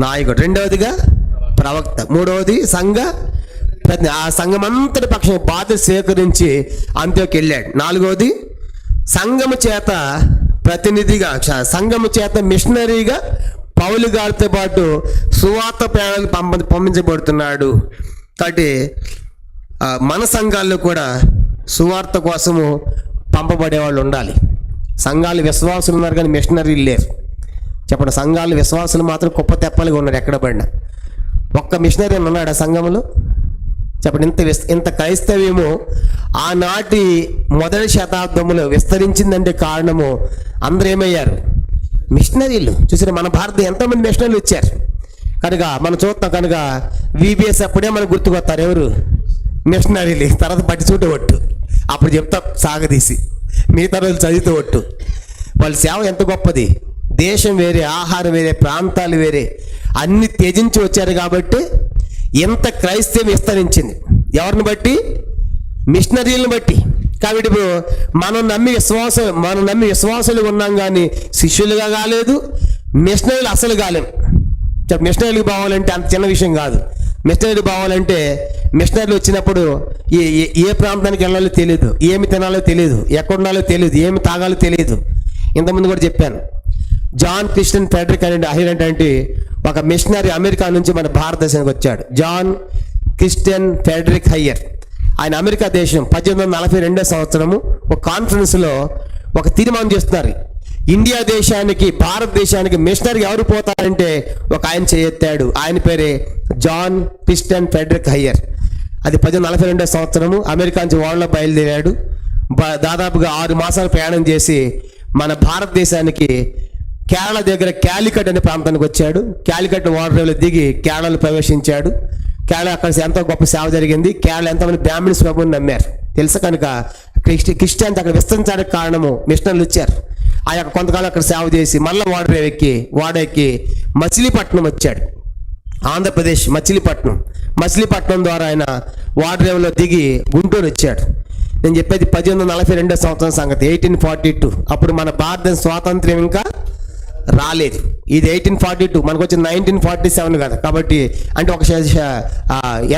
నాయకుడు, రెండవదిగా ప్రవక్త, మూడవది సంఘ ప్రతినిధి. ఆ సంఘమంతటి పక్షం బాధ్యత సేకరించి అంత్యోకి వెళ్ళాడు. నాలుగవది సంఘము చేత ప్రతినిధిగా, సంఘము చేత మిషనరీగా పౌలు గారితో పాటు సువార్త ప్రయాణాలు పంపించబడుతున్నాడు. కాబట్టి మన సంఘాల్లో కూడా సువార్త కోసము పంపబడే వాళ్ళు ఉండాలి. సంఘాలు విశ్వాసులు ఉన్నారు కానీ మిషనరీలు లేరు. చెప్పండి, సంఘాలు విశ్వాసులు మాత్రం కుప్ప తెప్పలుగా ఉన్నారు ఎక్కడ పడినా. ఒక్క మిషనరీ ఉన్నాడు ఆ సంఘంలో? చెప్పండి, ఇంత క్రైస్తవ్యము ఆనాటి మొదటి శతాబ్దంలో విస్తరించిందంటే కారణము అందరూ ఏమయ్యారు? మిషనరీలు. చూసారు, మన భారత ఎంతోమంది మిషనరీలు వచ్చారు. కనుక మనం చూస్తాం. కనుక VBS అప్పుడే మనకు గుర్తుకొస్తారు ఎవరు? మిషనరీలు. తర్వాత పట్టి చూట ఒట్టు, అప్పుడు చెప్తాం సాగదీసి, మిగతా రోజులు చదివితే ఒట్టు. వాళ్ళ సేవ ఎంత గొప్పది. దేశం వేరే, ఆహారం వేరే, ప్రాంతాలు వేరే, అన్ని త్యజించి వచ్చారు కాబట్టి ఎంత క్రైస్తవం విస్తరించింది. ఎవరిని బట్టి? మిషనరీలను బట్టి. కాబట్టి ఇప్పుడు మనం నమ్మి విశ్వాసాలు ఉన్నాం కానీ శిష్యులుగా కాలేదు, మిషనరీలు అసలు కాలేం. మిషనరీలు పోవాలంటే అంత చిన్న విషయం కాదు. మిషనరీ పోవాలంటే మిషనరీలు వచ్చినప్పుడు ఏ ప్రాంతానికి వెళ్ళాలో తెలియదు, ఏమి తినాలో తెలియదు, ఎక్కడ ఉండాలో తెలియదు, ఏమి తాగాలో తెలియదు. ఇంతకుముందు కూడా చెప్పాను. జాన్ క్రిస్టియన్ ఫెడరిక్ హైయర్ అంటే ఒక మిషనరీ అమెరికా నుంచి మన భారతదేశానికి వచ్చాడు. John Christian Frederick Heyer. ఆయన అమెరికా దేశం 1842 సంవత్సరము ఒక కాన్ఫరెన్స్లో ఒక తీర్మానం చేస్తున్నారు. ఇండియా దేశానికి, భారతదేశానికి మిషనరీ ఎవరు పోతారంటే ఒక ఆయన చేయెత్తాడు. ఆయన పేరే జాన్ క్రిస్టియన్ ఫెడరిక్ హైయర్. అది 1842 సంవత్సరము అమెరికా నుంచి ఓడలో బయలుదేరాడు. దాదాపుగా 6 మాసాలు ప్రయాణం చేసి మన భారతదేశానికి కేరళ దగ్గర క్యాలికట్ అనే ప్రాంతానికి వచ్చాడు. క్యాలికట్ ఓడరేవులో దిగి కేరళలో ప్రవేశించాడు. కేరళ అక్కడ ఎంతో గొప్ప సేవ జరిగింది. కేరళ ఎంతమంది బ్రాహ్మణ్స్ ప్రభుని నమ్మారు తెలుసు. కనుక క్రిస్టియన్స్ అక్కడ విస్తరించడానికి కారణము మిషనరీలు వచ్చారు. ఆ యొక్క కొంతకాలం అక్కడ సేవ చేసి మళ్ళీ ఓడ ఎక్కి మచిలీపట్నం వచ్చాడు. ఆంధ్రప్రదేశ్ మచిలీపట్నం ద్వారా ఆయన ఓడరేవులో దిగి గుంటూరు వచ్చాడు. నేను చెప్పేది 1842 సంవత్సరం సంగతి, 1842. అప్పుడు మన భారతదేశ స్వాతంత్ర్యం ఇంకా రాలేదు. ఇది 1842, మనకు వచ్చిన 1947 కదా. కాబట్టి అంటే ఒక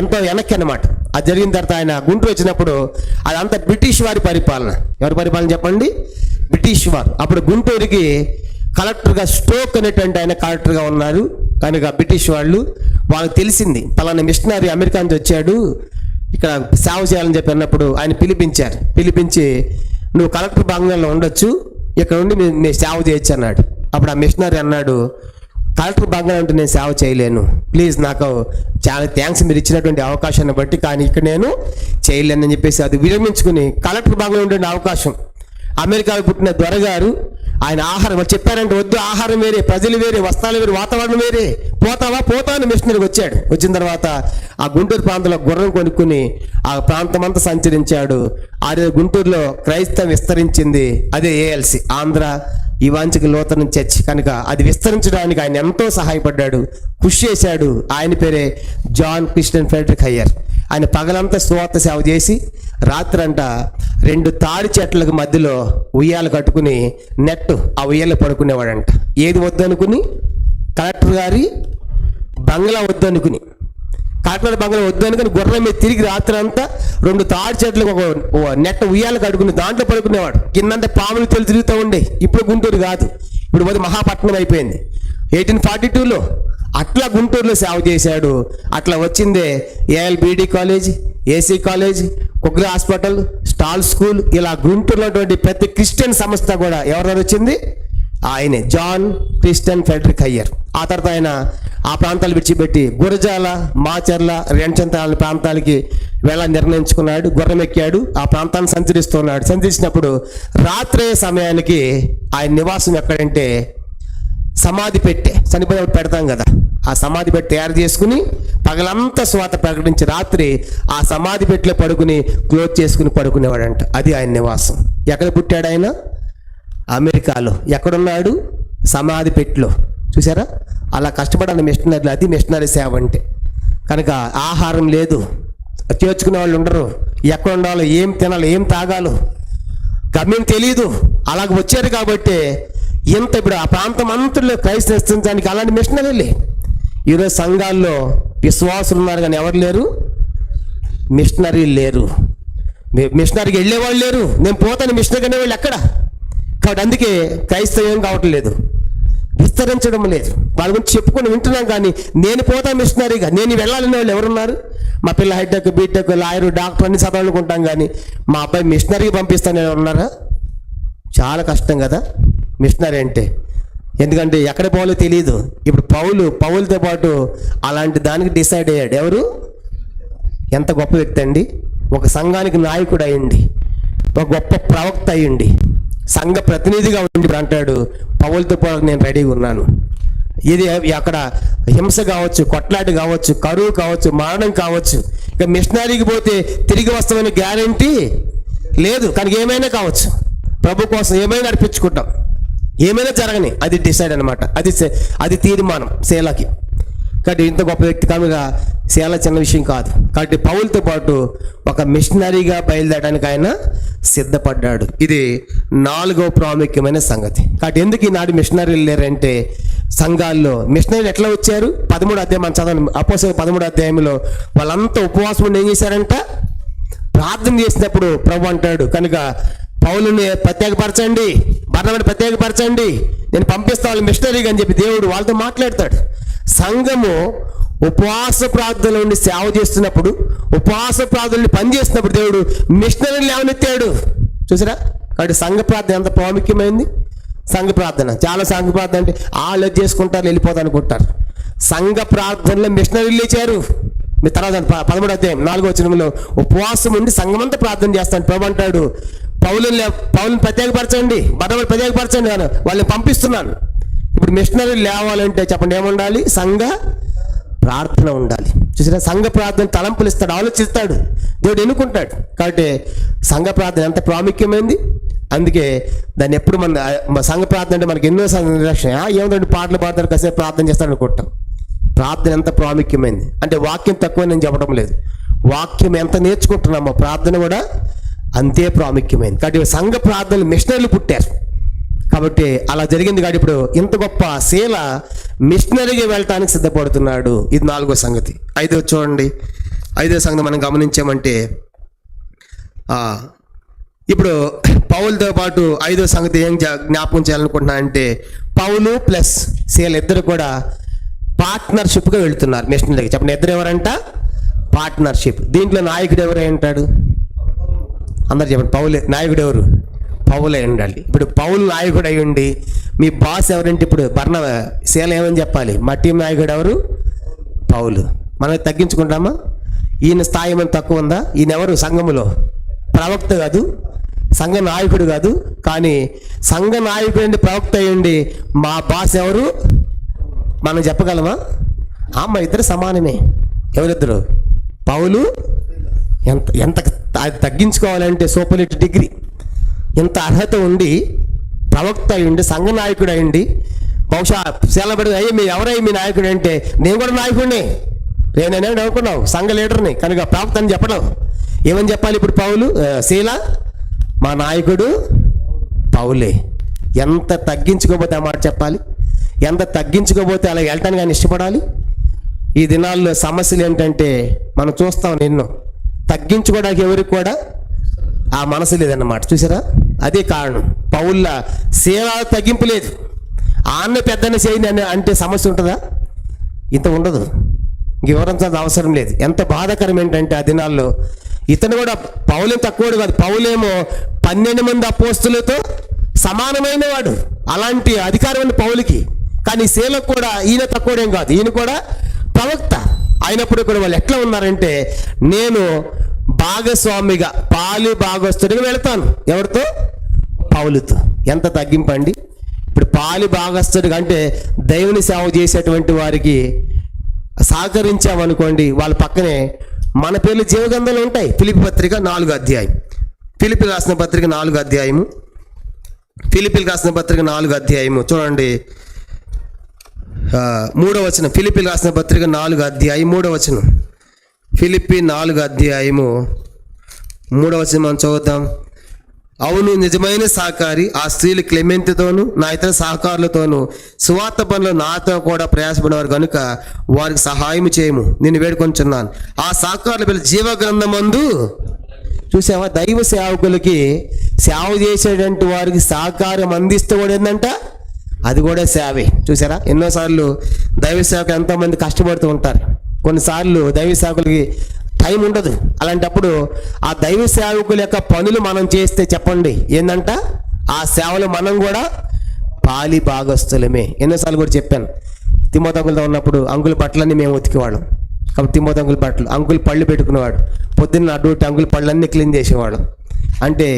ఎంతో వెనక్కి అన్నమాట. అది జరిగిన తర్వాత ఆయన గుంటూరు వచ్చినప్పుడు అదంతా బ్రిటిష్ వారి పరిపాలన. ఎవరి పరిపాలన చెప్పండి? బ్రిటిష్ వారు. అప్పుడు గుంటూరుకి కలెక్టర్గా స్టోక్ అనేటువంటి ఆయన కలెక్టర్గా ఉన్నారు. కనుక బ్రిటిష్ వాళ్ళకి తెలిసింది పలానా మిషనరీ అమెరికా నుంచి వచ్చాడు, ఇక్కడ సేవ చేయాలని చెప్పి అన్నప్పుడు ఆయన పిలిపించి నువ్వు కలెక్టర్ బంగ్లాలో ఉండొచ్చు, ఇక్కడ ఉండి మీ సేవ చేయొచ్చు అన్నాడు. అప్పుడు ఆ మిషనరీ అన్నాడు, కలెక్టర్ బంగ్లా ఉంటే నేను సేవ చేయలేను, ప్లీజ్ నాకు చాలా థ్యాంక్స్ మీరు ఇచ్చినటువంటి అవకాశాన్ని బట్టి, కానీ ఇక్కడ నేను చేయలేనని చెప్పేసి అది విరమించుకుని కలెక్టర్ బంగ్లా ఉండే అవకాశం అమెరికాలో పుట్టిన దొరగారు ఆయన ఆహారం చెప్పారంటే వద్దు, ఆహారం వేరే, ప్రజలు వేరే, వస్త్రాలు వేరే, వాతావరణం వేరే, పోతాను మిషనరీకి వచ్చాడు. వచ్చిన తర్వాత ఆ గుంటూరు ప్రాంతంలో గుర్రం కొనుక్కుని ఆ ప్రాంతం అంతా సంచరించాడు. అదే గుంటూరులో క్రైస్తవం విస్తరించింది. అదే ఏఎల్సి, ఆంధ్ర ఇవాంఛిక లూథరన్ చర్చ్. కనుక అది విస్తరించడానికి ఆయన ఎంతో సహాయపడ్డాడు, కృషి చేశాడు. ఆయన పేరే జాన్ క్రిస్టియన్ ఫెడరిక్ హైయర్. ఆయన పగలంతా సువార్త సేవ చేసి రాత్రంట 2 తాడి చెట్లకు మధ్యలో ఉయ్యాలు కట్టుకుని ఆ ఉయ్యాలు పడుకునేవాడంట. ఏది వద్దనుకుని? కలెక్టర్ గారి బంగ్లా వద్దనుకుని, కలెక్టర్ బంగ్లా వద్దనుకుని గుర్రం మీద తిరిగి రాత్రి అంతా 2 తాడి చెట్లకు ఒక ఉయ్యాలు కట్టుకుని దాంట్లో పడుకునేవాడు. కిందంటే పాములు తిరుగుతూ ఉండే. ఇప్పుడు గుంటూరు కాదు, ఇప్పుడు పోతే మహాపట్నం అయిపోయింది. 1842లో అట్లా గుంటూరులో సేవ చేశాడు. అట్లా వచ్చిందే ఏఎల్బిడి కాలేజ్, ఏసీ కాలేజ్, కుగ్రా హాస్పిటల్, స్టాల్ స్కూల్, ఇలా గుంటూరులో ప్రతి క్రిస్టియన్ సంస్థ కూడా ఎవరెవరు వచ్చింది? ఆయనే, జాన్ క్రిస్టియన్ ఫెడరిక్ హైయర్. ఆ తర్వాత ఆయన ఆ ప్రాంతాలు విడిచిపెట్టి గురజాల, మాచర్ల, రెంచంతాల ప్రాంతాలకి వెళ్ళాలని నిర్ణయించుకున్నాడు. గుర్రం ఎక్కాడు, ఆ ప్రాంతాన్ని సంచరిస్తున్నాడు. సంచరించినప్పుడు రాత్రి సమయానికి ఆయన నివాసం ఎక్కడంటే సమాధి పెట్టె, చనిపోయినప్పుడు పెడతాం కదా, ఆ సమాధి పెట్టి తయారు చేసుకుని పగలంతా స్వాత ప్రకటించి రాత్రి ఆ సమాధి పెట్టిలో పడుకుని క్లోజ్ చేసుకుని పడుకునేవాడంట. అది ఆయన నివాసం. ఎక్కడ పుట్టాడు ఆయన? అమెరికాలో. ఎక్కడున్నాడు? సమాధి పెట్టిలో. చూసారా అలా కష్టపడాలి మిషనరీలు. అది మిషనరీ సేవ అంటే. కనుక ఆహారం లేదు, చేర్చుకునే వాళ్ళు ఉండరు, ఎక్కడ ఉండాలో, ఏం తినాలో, ఏం తాగాలో గమ్యం తెలియదు. అలాగ వచ్చారు కాబట్టి ఇప్పుడు ఆ ప్రాంతం అంతలో క్రైస్తవించడానికి అలాంటి మిషనరీలే. ఈరోజు సంఘాల్లో విశ్వాసులు ఉన్నారు కానీ ఎవరు లేరు? మిషనరీలు లేరు. మిషనరీకి వెళ్ళేవాళ్ళు లేరు. నేను పోతాను మిషనరీ అనేవాళ్ళు ఎక్కడ? కాబట్టి అందుకే క్రైస్తవం కావటం లేదు, విస్తరించడం లేదు. వాళ్ళ గురించి చెప్పుకొని వింటున్నాం కానీ నేను పోతాను మిషనరీగా, నేను వెళ్ళాలనే వాళ్ళు ఎవరున్నారు? మా పిల్ల హైటెక్, బీటెక్, లాయరు, డాక్టర్ అన్ని చదవాలనుకుంటాం కానీ మా అబ్బాయి మిషనరీకి పంపిస్తాను ఎవరున్నారా? చాలా కష్టం కదా మిషనరీ అంటే. ఎందుకంటే ఎక్కడ పోవాలో తెలియదు. ఇప్పుడు పౌలుతో పాటు అలాంటి దానికి డిసైడ్ అయ్యాడు. ఎవరు? ఎంత గొప్ప వ్యక్తి అండి! ఒక సంఘానికి నాయకుడు అయ్యింది, ఒక గొప్ప ప్రవక్త అయ్యింది, సంఘ ప్రతినిధిగా ఉండి అంటాడు, పౌలుతో పాటు నేను రెడీగా ఉన్నాను. ఇది అక్కడ హింస కావచ్చు, కొట్లాట కావచ్చు, కరువు కావచ్చు, మరణం కావచ్చు, ఇక మిషనరీకి పోతే తిరిగి వస్తామని గ్యారంటీ లేదు. కానీ ఏమైనా కావచ్చు, ప్రభు కోసం ఏమైనా నడిపించుకుంటాం, ఏమైనా జరగని, అది డిసైడ్ అనమాట. అది తీర్మానం శేలాకి. కాబట్టి ఇంత గొప్ప వ్యక్తి కనుక శేల చిన్న విషయం కాదు. కాబట్టి పౌలుతో పాటు ఒక మిషనరీగా బయలుదేరడానికి ఆయన సిద్ధపడ్డాడు. ఇది 4వ ప్రాముఖ్యమైన సంగతి. కాబట్టి ఎందుకు ఈనాడు మిషనరీలు లేరంటే సంఘాల్లో మిషనరీలు ఎట్లా వచ్చారు? 13వ అధ్యాయం మనం చదవండి. అపోస్తలుల 13వ అధ్యాయంలో వాళ్ళంతా ఉపవాసం ఉండి ఏం చేశారంట? ప్రార్థన చేసినప్పుడు ప్రభు అంటాడు, కనుక పౌలుని ప్రత్యేకపరచండి, బర్నబాని ప్రత్యేకపరచండి, నేను పంపిస్తా వాళ్ళు మిషనరీగా అని చెప్పి దేవుడు వాళ్ళతో మాట్లాడతాడు. సంఘము ఉపవాస ప్రార్థనలో ఉండి సేవ చేస్తున్నప్పుడు, ఉపవాస ప్రార్థనలు పనిచేస్తున్నప్పుడు దేవుడు మిషనరీలు లేవనెత్తాడు. చూసారా? కాబట్టి సంఘ ప్రార్థన ఎంత ప్రాముఖ్యమైంది. సంఘ ప్రార్థన, చాలా సంఘ ప్రార్థన అంటే వాళ్ళు చేసుకుంటారు వెళ్ళిపోతారు అనుకుంటారు. సంఘ ప్రార్థనలో మిషనరీలు లేచారు. మీ తర్వాత 13వ అధ్యాయం 4వ వచనంలో ఉపవాసం ఉండి సంఘమంతా ప్రార్థన చేస్తాను. ప్రభు అంటాడు, పౌలుని ప్రత్యేకపరచండి, బర్నబాని ప్రత్యేకపరచండి, వాళ్ళని పంపిస్తున్నాను. ఇప్పుడు మిషనరీలు లేవాలంటే చెప్పండి ఏముండాలి? సంఘ ప్రార్థన ఉండాలి. చూసారా? సంఘ ప్రార్థన తలంపులు ఇస్తాడు, ఆలోచిస్తాడు, దేవుడు ఎన్నుకుంటాడు. కాబట్టి సంఘ ప్రార్థన ఎంత ప్రాముఖ్యమైంది. అందుకే దాన్ని ఎప్పుడు మన సంఘ ప్రార్థన అంటే మనకి ఎన్నోసార్లు నిరీక్షణ, ఏమంటే పాటలు పాడతారు, కాసేపు ప్రార్థన చేస్తాడు అనుకుంటాం. ప్రార్థన ఎంత ప్రాముఖ్యమైంది అంటే వాక్యం తక్కువ నేను చెప్పడం లేదు, వాక్యం ఎంత నేర్చుకుంటున్నామో ప్రార్థన కూడా అంతే ప్రాముఖ్యమైంది. కాబట్టి సంఘ ప్రార్థనలు మిషనరీలు పుట్టారు కాబట్టి అలా జరిగింది. కాబట్టి ఇప్పుడు ఇంత గొప్ప శీల మిషనరీగా వెళ్ళటానికి సిద్ధపడుతున్నాడు. ఇది 4వ సంగతి. 5వ చూడండి. 5వ సంగతి మనం గమనించామంటే ఇప్పుడు పౌలుతో పాటు 5వ సంగతి ఏం జ్ఞాపకం చేయాలనుకుంటున్నా అంటే పౌలు ప్లస్ శీల ఇద్దరు కూడా పార్ట్నర్షిప్గా వెళుతున్నారు మిషనరీకి. చెప్పండి, ఇద్దరు ఎవరంట? పార్ట్నర్షిప్. దీంట్లో నాయకుడు ఎవరై ఉంటాడు? అందరు చెప్పండి. పౌలే నాయకుడు. ఎవరు? పౌలే ఉండాలి. ఇప్పుడు పౌలు నాయకుడు అయి ఉండి మీ బాస్ ఎవరంటే ఇప్పుడు శీల ఏమని చెప్పాలి? మా టీం నాయకుడు ఎవరు? పౌలు. మనం తగ్గించుకుంటామా? ఈయన స్థాయి ఏమైనా తక్కువ ఉందా? ఈయన ఎవరు? సంఘములో ప్రవక్త కాదు, సంఘ నాయకుడు కాదు, కానీ సంఘ నాయకుడు అండి ప్రవక్త అయ్యండి మా బాస్ ఎవరు మనం చెప్పగలమా? మా ఇద్దరు సమానమే. ఎవరిద్దరు? పౌలు. ఎంత తగ్గించుకోవాలంటే సూపర్లేటివ్ డిగ్రీ, ఇంత అర్హత ఉండి ప్రవక్త అయ్యండి సంఘ నాయకుడు అయ్యండి బహుశా సెలబడి అయ్యి మీ ఎవరై మీ నాయకుడు అంటే నేను కూడా నాయకుడిని, నేనే అనుకున్నావు సంఘ లీడర్ని, కనుక ప్రవక్త అని చెప్పడం. ఏమని చెప్పాలి ఇప్పుడు? పౌలు శీల మా నాయకుడు పౌలే. ఎంత తగ్గించుకోపోతే ఆ మాట చెప్పాలి, ఎంత తగ్గించుకోపోతే అలా వెళ్ళటానికి ఆయన ఇష్టపడాలి. ఈ దినాల్లో సమస్యలు ఏంటంటే మనం చూస్తాం ఎన్నో, తగ్గించుకోవడానికి ఎవరికి కూడా ఆ మనసు లేదన్నమాట. చూసారా? అదే కారణం. పౌల్ల శీల తగ్గింపు లేదు. ఆన్న పెద్దన్న చేయని అంటే సమస్య ఉంటుందా? ఇంత ఉండదు, వివరించాల్సిన అవసరం లేదు. ఎంత బాధాకరం ఏంటంటే ఆ దినాల్లో ఇతను కూడా పౌలేం తక్కువడు కాదు, పౌలేమో 12 మంది అపోస్తులతో సమానమైన వాడు, అలాంటి అధికారం ఉంది పౌలుకి. కానీ శీలకు కూడా ఈయన తక్కువడేం కాదు, ఈయన కూడా ప్రవక్త అయినప్పుడు కూడా వాళ్ళు ఎట్లా ఉన్నారంటే నేను భాగస్వామిగా పాలి భాగస్తుడిగా వెళతాను. ఎవరితో? పౌలుతో. ఎంత తగ్గింపండి. ఇప్పుడు పాలి భాగస్తుడిగా అంటే దేవుని సేవ చేసేటువంటి వారికి సహకరించామనుకోండి, వాళ్ళ పక్కనే మన పేర్లు జీవగ్రంథంలో ఉంటాయి. ఫిలిప్పీ పత్రిక 4వ అధ్యాయం, ఫిలిప్పీకి రాసిన పత్రిక 4వ అధ్యాయము, ఫిలిప్పీకి రాసిన పత్రిక 4వ అధ్యాయము చూడండి 3వ వచనం. ఫిలిప్పీకి రాసిన పత్రిక 4వ అధ్యాయం 3వ వచనం. ఫిలిప్పీ 4వ అధ్యాయము 3వ వచనం మనం చదువుతాం. అవును, నిజమైన సహకారి ఆ స్త్రీలు క్లెమెంట్తోనూ నా ఇతర సహకారులతోనూ సువార్త పనులు నాతో కూడా ప్రయాసపడేవారు కనుక వారికి సహాయం చేయము నేను వేడుకొంచున్నాను. ఆ సహకారుల పిల్లలు జీవగ్రంథమందు చూసావా? దైవ సేవకులకి సేవ చేసేటువంటి వారికి సహకారం అందిస్తూ కూడా ఏంటంట, అది కూడా సేవే. చూసారా? ఎన్నోసార్లు దైవ సేవకులు ఎంతోమంది కష్టపడుతూ ఉంటారు. కొన్నిసార్లు దైవ సేవకులకి టైం ఉండదు. అలాంటప్పుడు ఆ దైవ సేవకుల యొక్క పనులు మనం చేస్తే చెప్పండి ఏంటంట, ఆ సేవలు మనం కూడా పాలి భాగస్తులమే. ఎన్నోసార్లు కూడా చెప్పాను, తిమోతి అంకుల్తో ఉన్నప్పుడు అంకుల్ బట్టలన్నీ మేము ఉతికేవాళ్ళం. కాబట్టి తిమోతి అంకుల్ బట్టలు, అంకుల్ పళ్ళు పెట్టుకునేవాడు, పొద్దున్న అడ్డు అంకుల్ పళ్ళన్నీ క్లీన్ చేసేవాడు. అంటే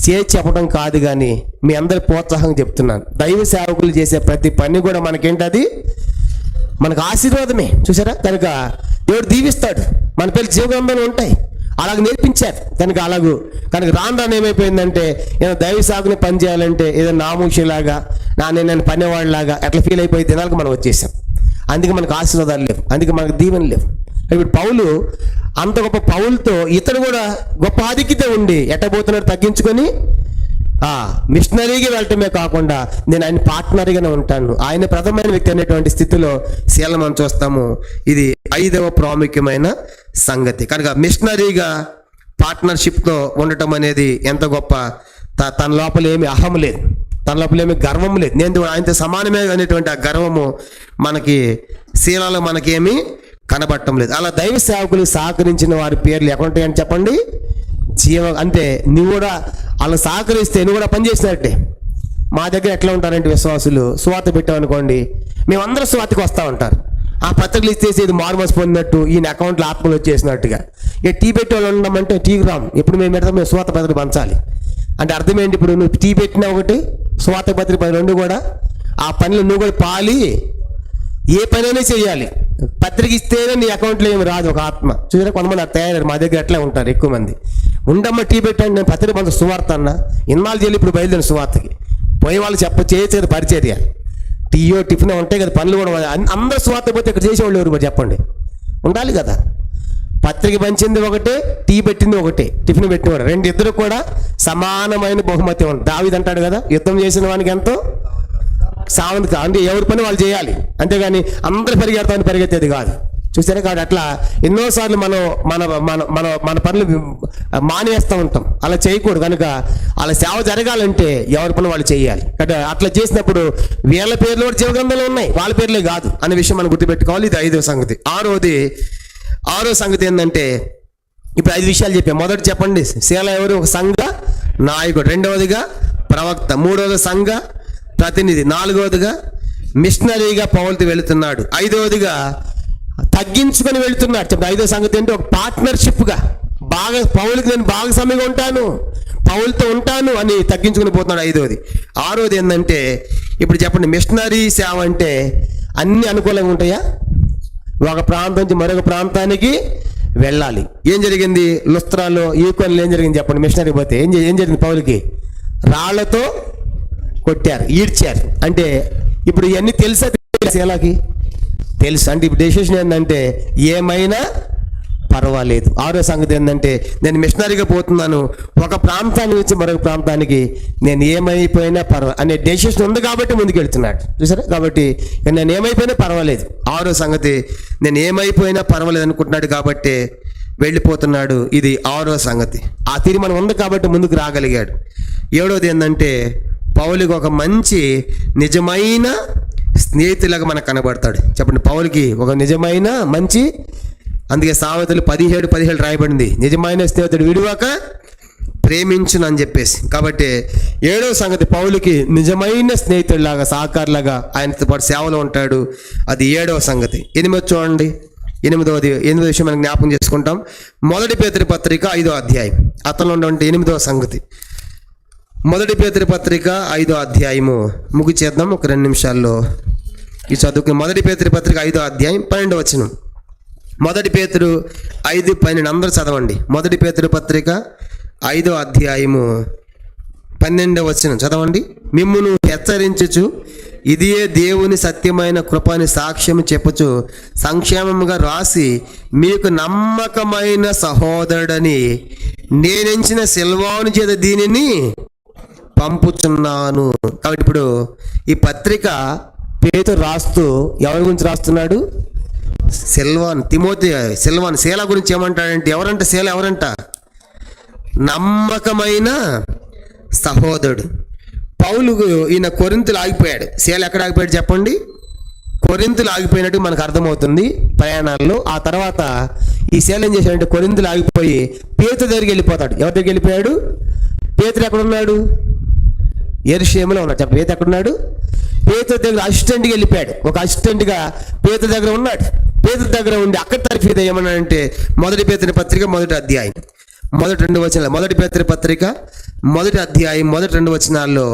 చేసి చెప్పడం కాదు, కానీ మీ అందరి ప్రోత్సాహం చెప్తున్నాను. దైవ సేవకులు చేసే ప్రతి పని కూడా మనకేంటది, మనకు ఆశీర్వాదమే. చూసారా? కనుక దేవుడు దీవిస్తాడు. మన పేరు జీవగ్రంథంలో ఉంటాయి. అలాగ నేర్పించారు. కనుక రాను ఏమైపోయిందంటే ఏదో దైవ సాగుని పని చేయాలంటే ఏదో నామూషిలాగా నేను పనేవాడిలాగా ఎట్లా ఫీల్ అయిపోయి దినాలకు మనం వచ్చేసాం. అందుకే మనకు ఆశీర్వాదాలు లేవు, అందుకే మనకు దీవెన లేవు. ఇప్పుడు పౌలు అంత గొప్ప పౌలుతో ఇతను కూడా గొప్ప ఆధిక్యత ఉండి ఎట్టబోతున్నాడు, తగ్గించుకొని మిషనరీగా వెళ్ళటమే కాకుండా నేను ఆయన పార్ట్నర్గానే ఉంటాను, ఆయన ప్రథమైన వ్యక్తి అనేటువంటి స్థితిలో శీలం మనం చూస్తాము. ఇది 5వ ప్రాముఖ్యమైన సంగతి. కనుక మిషనరీగా పార్ట్నర్షిప్తో ఉండటం అనేది ఎంత గొప్ప. తన లోపల ఏమి అహం లేదు, తన లోపల ఏమి గర్వం లేదు. నేను ఆయనతో సమానమే అనేటువంటి ఆ గర్వము మనకి శీలలో మనకేమీ కనబడటం లేదు. అలా దైవ సేవకులు సహకరించిన వారి పేర్లు ఎక్కడ ఉంటాయని చెప్పండి? అంటే నువ్వు కూడా అలా సహకరిస్తే నువ్వు కూడా పనిచేసినట్టే. మా దగ్గర ఎట్లా ఉంటారంటే విశ్వాసులు సువార్త పెట్టామనుకోండి, మేమందరూ సువార్తకి వస్తూ ఉంటారు. ఆ పత్రికలు ఇచ్చేసి ఇది మార్మస్ పొందినట్టు, ఈయన అకౌంట్లో ఆత్మలు వచ్చేసినట్టుగా. ఇక టీ పెట్టి వాళ్ళు ఉండమంటే టీకి రామ్, ఎప్పుడు మేము పెడతాం, మేము సువార్త పత్రిక పంచాలి అంటే అర్థం ఏంటి? ఇప్పుడు నువ్వు టీ పెట్టినా ఒకటి, సువార్త పత్రిక రెండు కూడా ఆ పనిలో నువ్వు కూడా పాలి ఏ పనైనా చేయాలి. పత్రిక ఇస్తేనే నీ అకౌంట్లో ఏమి రాదు ఒక ఆత్మ. చూసారా, కొంతమంది అది తయారయ్యారు. మా దగ్గర ఎట్లా ఉంటారు ఎక్కువ మంది. ఉండమ్మ టీ పెట్టండి, నేను పత్రిక పంచ సువార్త అన్న ఇన్నాళ్ళు చేయాలి, ఇప్పుడు బయలుదేరిన సువార్తకి పోయి వాళ్ళు చేయలేదు పరిచర్య. టీయో టిఫిన్ ఉంటాయి కదా, పనులు కూడా అందరూ సువార్త పోతే ఇక్కడ చేసేవాళ్ళు ఎవరు మరి చెప్పండి? ఉండాలి కదా. పత్రిక పంచింది ఒకటే, టీ పెట్టింది ఒకటే, టిఫిన్ పెట్టినవాడు రెండు, ఇద్దరు కూడా సమానమైన బహుమతి ఉంది. దావీదు అంటాడు కదా, యుద్ధం చేసిన వానికి ఎంతో సావంతి. అంటే ఎవరి పని వాళ్ళు చేయాలి, అంతేగాని అందరు పరిగెడతామని పరిగెత్తేది కాదు. చూసారా? కాబట్టి అట్లా ఎన్నోసార్లు మనం మన మన మన మన పనులు మానేస్తూ ఉంటాం. అలా చేయకూడదు. కనుక అలా సేవ జరగాలంటే ఎవరి పని వాళ్ళు చేయాలి. కాబట్టి అట్లా చేసినప్పుడు వీళ్ళ పేర్లు కూడా జీవగ్రంథంలో ఉన్నాయి, వాళ్ళ పేర్లే కాదు అనే విషయం మనం గుర్తుపెట్టుకోవాలి. ఇది 5వ సంగతి. ఆరో సంగతి ఏంటంటే, ఇప్పుడు 5 విషయాలు చెప్పాం. మొదటి చెప్పండి, శీల ఎవరు? ఒక సంఘ నాయకుడు. రెండవదిగా ప్రవక్త. మూడవది సంఘ ప్రతినిధి. నాలుగవదిగా మిషనరీగా పౌలుతో వెళుతున్నాడు. 5వదిగా తగ్గించుకొని వెళుతున్నాడు. చెప్పండి 5వ సంగతి ఏంటి? ఒక పార్ట్నర్షిప్గా పౌలుకి నేను భాగస్వామిగా ఉంటాను, పౌలుతో ఉంటాను అని తగ్గించుకుని పోతున్నాడు. 5వది. 6వది ఏంటంటే, ఇప్పుడు చెప్పండి, మిషనరీ సేవ అంటే అన్ని అనుకూలంగా ఉంటాయా? ఒక ప్రాంతం నుంచి మరొక ప్రాంతానికి వెళ్ళాలి. ఏం జరిగింది లుస్త్రాలో, ఈకోన్లో ఏం జరిగింది చెప్పండి? మిషనరీ పోతే ఏం జరిగింది? పౌలుకి రాళ్లతో కొట్టారు, ఈడ్చారు. అంటే ఇప్పుడు ఇవన్నీ తెలుసా? ఎలాకి తెలుసు. అంటే ఇప్పుడు డెసిషన్ ఏంటంటే ఏమైనా పర్వాలేదు. 6వ సంగతి ఏంటంటే, నేను మిషనరీగా పోతున్నాను, ఒక ప్రాంతాన్ని నుంచి మరొక ప్రాంతానికి నేను ఏమైపోయినా అనే డెసిషన్ ఉంది కాబట్టి ముందుకు వెళ్తున్నాడు. చూసారా? కాబట్టి నేను ఏమైపోయినా పర్వాలేదు. 6వ సంగతి, నేను ఏమైపోయినా పర్వాలేదు అనుకుంటున్నాడు కాబట్టి వెళ్ళిపోతున్నాడు. ఇది 6వ సంగతి. ఆ తీర్మానం ఉంది కాబట్టి ముందుకు రాగలిగాడు. 7వది ఏంటంటే, పౌలుకి ఒక మంచి నిజమైన స్నేహితులాగా మనకు కనబడతాడు. చెప్పండి, పౌలుకి ఒక నిజమైన మంచి, అందుకే సామెతలు 17 రాయబడింది, నిజమైన స్నేహితుడు విడువక ప్రేమించును అని చెప్పేసి. కాబట్టి 7వ సంగతి, పౌలుకి నిజమైన స్నేహితుడిలాగా, సహకారులాగా ఆయనతో పాటు సేవలో ఉంటాడు. అది 7వ సంగతి. 8 చూడండి. 8వ విషయం మనం జ్ఞాపకం చేసుకుంటాం. 1 పేతురు పత్రిక 5వ అధ్యాయం. అతను ఉన్నటువంటి 8వ సంగతి. 1 పేతురు పత్రిక 5వ అధ్యాయము ముగిచేద్దాం ఒక 2 నిమిషాల్లో ఈ చదువుకుని. 1 పేతురు పత్రిక 5వ అధ్యాయం 12వ వచనం. 1 పేతురు 5:12 అందరూ చదవండి. 1 పేతురు పత్రిక 5వ అధ్యాయము 12వ వచనం చదవండి. మిమ్మును హెచ్చరించుచు ఇదియే దేవుని సత్యమైన కృపని సాక్ష్యం చెప్పుచు సంక్షేమముగా రాసి మీకు నమ్మకమైన సహోదరుడని నేనెంచిన సిల్వాను చేత దీనిని పంపుచున్నాను. కాబట్టి ఇప్పుడు ఈ పత్రిక పేతురు రాస్తూ ఎవరి గురించి రాస్తున్నాడు? సిల్వాన్ శీల గురించి ఏమంటాడంటే, ఎవరంట శీల? ఎవరంట? నమ్మకమైన సహోదరుడు. పౌలు ఈయన కొరింథులు ఆగిపోయాడు. శీల ఎక్కడ ఆగిపోయాడు చెప్పండి? కొరింథులు ఆగిపోయినట్టు మనకు అర్థమవుతుంది ప్రయాణాల్లో. ఆ తర్వాత ఈ శీల ఏం చేశాడంటే, కొరింథులు ఆగిపోయి పేతురు దగ్గరికి వెళ్ళిపోతాడు. ఎవరి దగ్గరికి వెళ్ళిపోయాడు? పేతురు ఎక్కడున్నాడు? యెరూషలేములో ఉన్నాడు. చెప్పండి, పేతురు ఎక్కడున్నాడు? పేతురు దగ్గర అసిస్టెంట్గా వెళ్ళిపోయాడు. ఒక అసిస్టెంట్గా పేతురు దగ్గర ఉన్నాడు. పేతురు దగ్గర ఉండి అక్కడ తరఫీద ఏమన్నాడంటే, 1 పేతురు పత్రిక 1వ అధ్యాయం 1-2 వచనాలు. 1 పేతురు పత్రిక 1వ అధ్యాయం 1-2 వచనాల్లో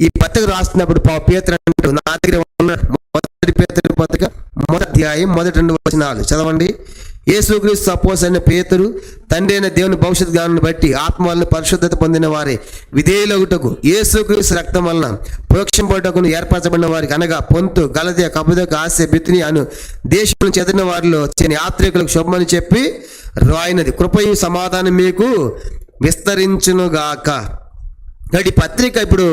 ఈ పత్రిక రాస్తున్నప్పుడు పేతురు అంటూ నా దగ్గర ఉన్నాడు. 1 పేతురు పత్రిక 1వ అధ్యాయం 1-2 వచనాలు చదవండి. యేసుక్రీస్తు అపోస్తలుడైన పేతురు తండ్రి అయిన దేవుని భవిష్యత్ జ్ఞానాన్ని బట్టి ఆత్మ వలన పరిశుద్ధత పొందిన వారి విధేయులగుటకు యేసుక్రీస్తు రక్తం వలన ప్రోక్షింపటకు ఏర్పరచబడిన వారికి, అనగా పొంతు, గలతీయ, కపదొక, ఆసియా, బితునియ అను దేశం చెందిన వారిలో యాత్రికులకు శుభమని చెప్పి రాయినది. కృపయు సమాధానం మీకు విస్తరించునుగాక. కాబట్టి ఈ పత్రిక ఇప్పుడు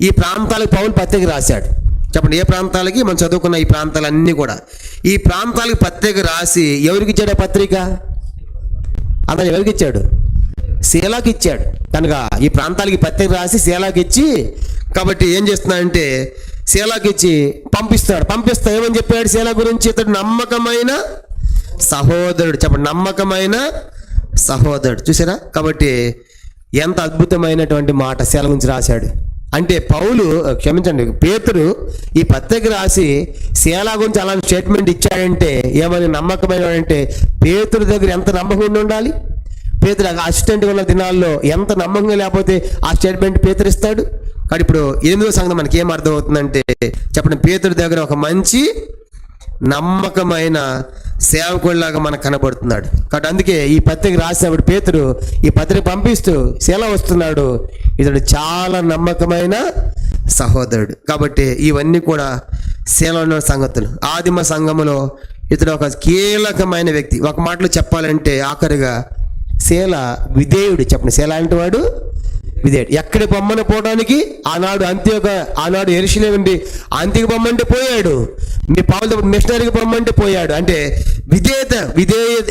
ఈ ప్రాంతాలకు పౌలు పత్రిక రాశాడు. చెప్పండి, ఏ ప్రాంతాలకి? మనం చదువుకున్న ఈ ప్రాంతాలన్నీ కూడా. ఈ ప్రాంతాలకు పత్రిక రాసి ఎవరికి ఇచ్చాడు ఆ పత్రిక? అతను ఎవరికి ఇచ్చాడు? శీలాకి ఇచ్చాడు. కనుక ఈ ప్రాంతాలకి పత్రిక రాసి శీలాకి ఇచ్చి, కాబట్టి ఏం చేస్తున్నాడంటే శీలాకి ఇచ్చి పంపిస్తా ఏమని చెప్పాడు శీలా గురించి? ఇతడు నమ్మకమైన సహోదరుడు. చెప్పండి, నమ్మకమైన సహోదరుడు. చూసారా? కాబట్టి ఎంత అద్భుతమైనటువంటి మాట శీల గురించి రాశాడు. అంటే పేతురు ఈ పత్రిక రాసి శీలా గురించి అలాంటి స్టేట్మెంట్ ఇచ్చాడంటే ఏమని? నమ్మకమైన అంటే పేతురు దగ్గర ఎంత నమ్మకం ఉండాలి? పేతురు అసిస్టెంట్గా ఉన్న దినాల్లో ఎంత నమ్మకంగా లేకపోతే ఆ స్టేట్మెంట్ పేతురు ఇస్తాడు. కానీ ఇప్పుడు 8వ సంగతి మనకి ఏం అర్థమవుతుందంటే, చెప్పండి, పేతురు దగ్గర ఒక మంచి నమ్మకమైన సేవకుడిలాగా మనకు కనబడుతున్నాడు. కాబట్టి అందుకే ఈ పత్రిక రాసినప్పుడు పేతురు ఈ పత్రిక పంపిస్తూ శీల వస్తున్నాడు, ఇతడు చాలా నమ్మకమైన సహోదరుడు. కాబట్టి ఇవన్నీ కూడా శీలలో ఉన్న సంగతులు. ఆదిమ సంఘములో ఇతడు ఒక కీలకమైన వ్యక్తి. ఒక మాటలో చెప్పాలంటే ఆఖరిగా శీల విధేయుడు. చెప్పండి, శీల అంటే వాడు విధేయుడు. ఎక్కడి బొమ్మను పోవడానికి ఆనాడు యెరూషలేము నుండి అంత్యకి బొమ్మంటే పోయాడు, మీ పౌలుతో మిషనరీకి బొమ్మంటే పోయాడు. అంటే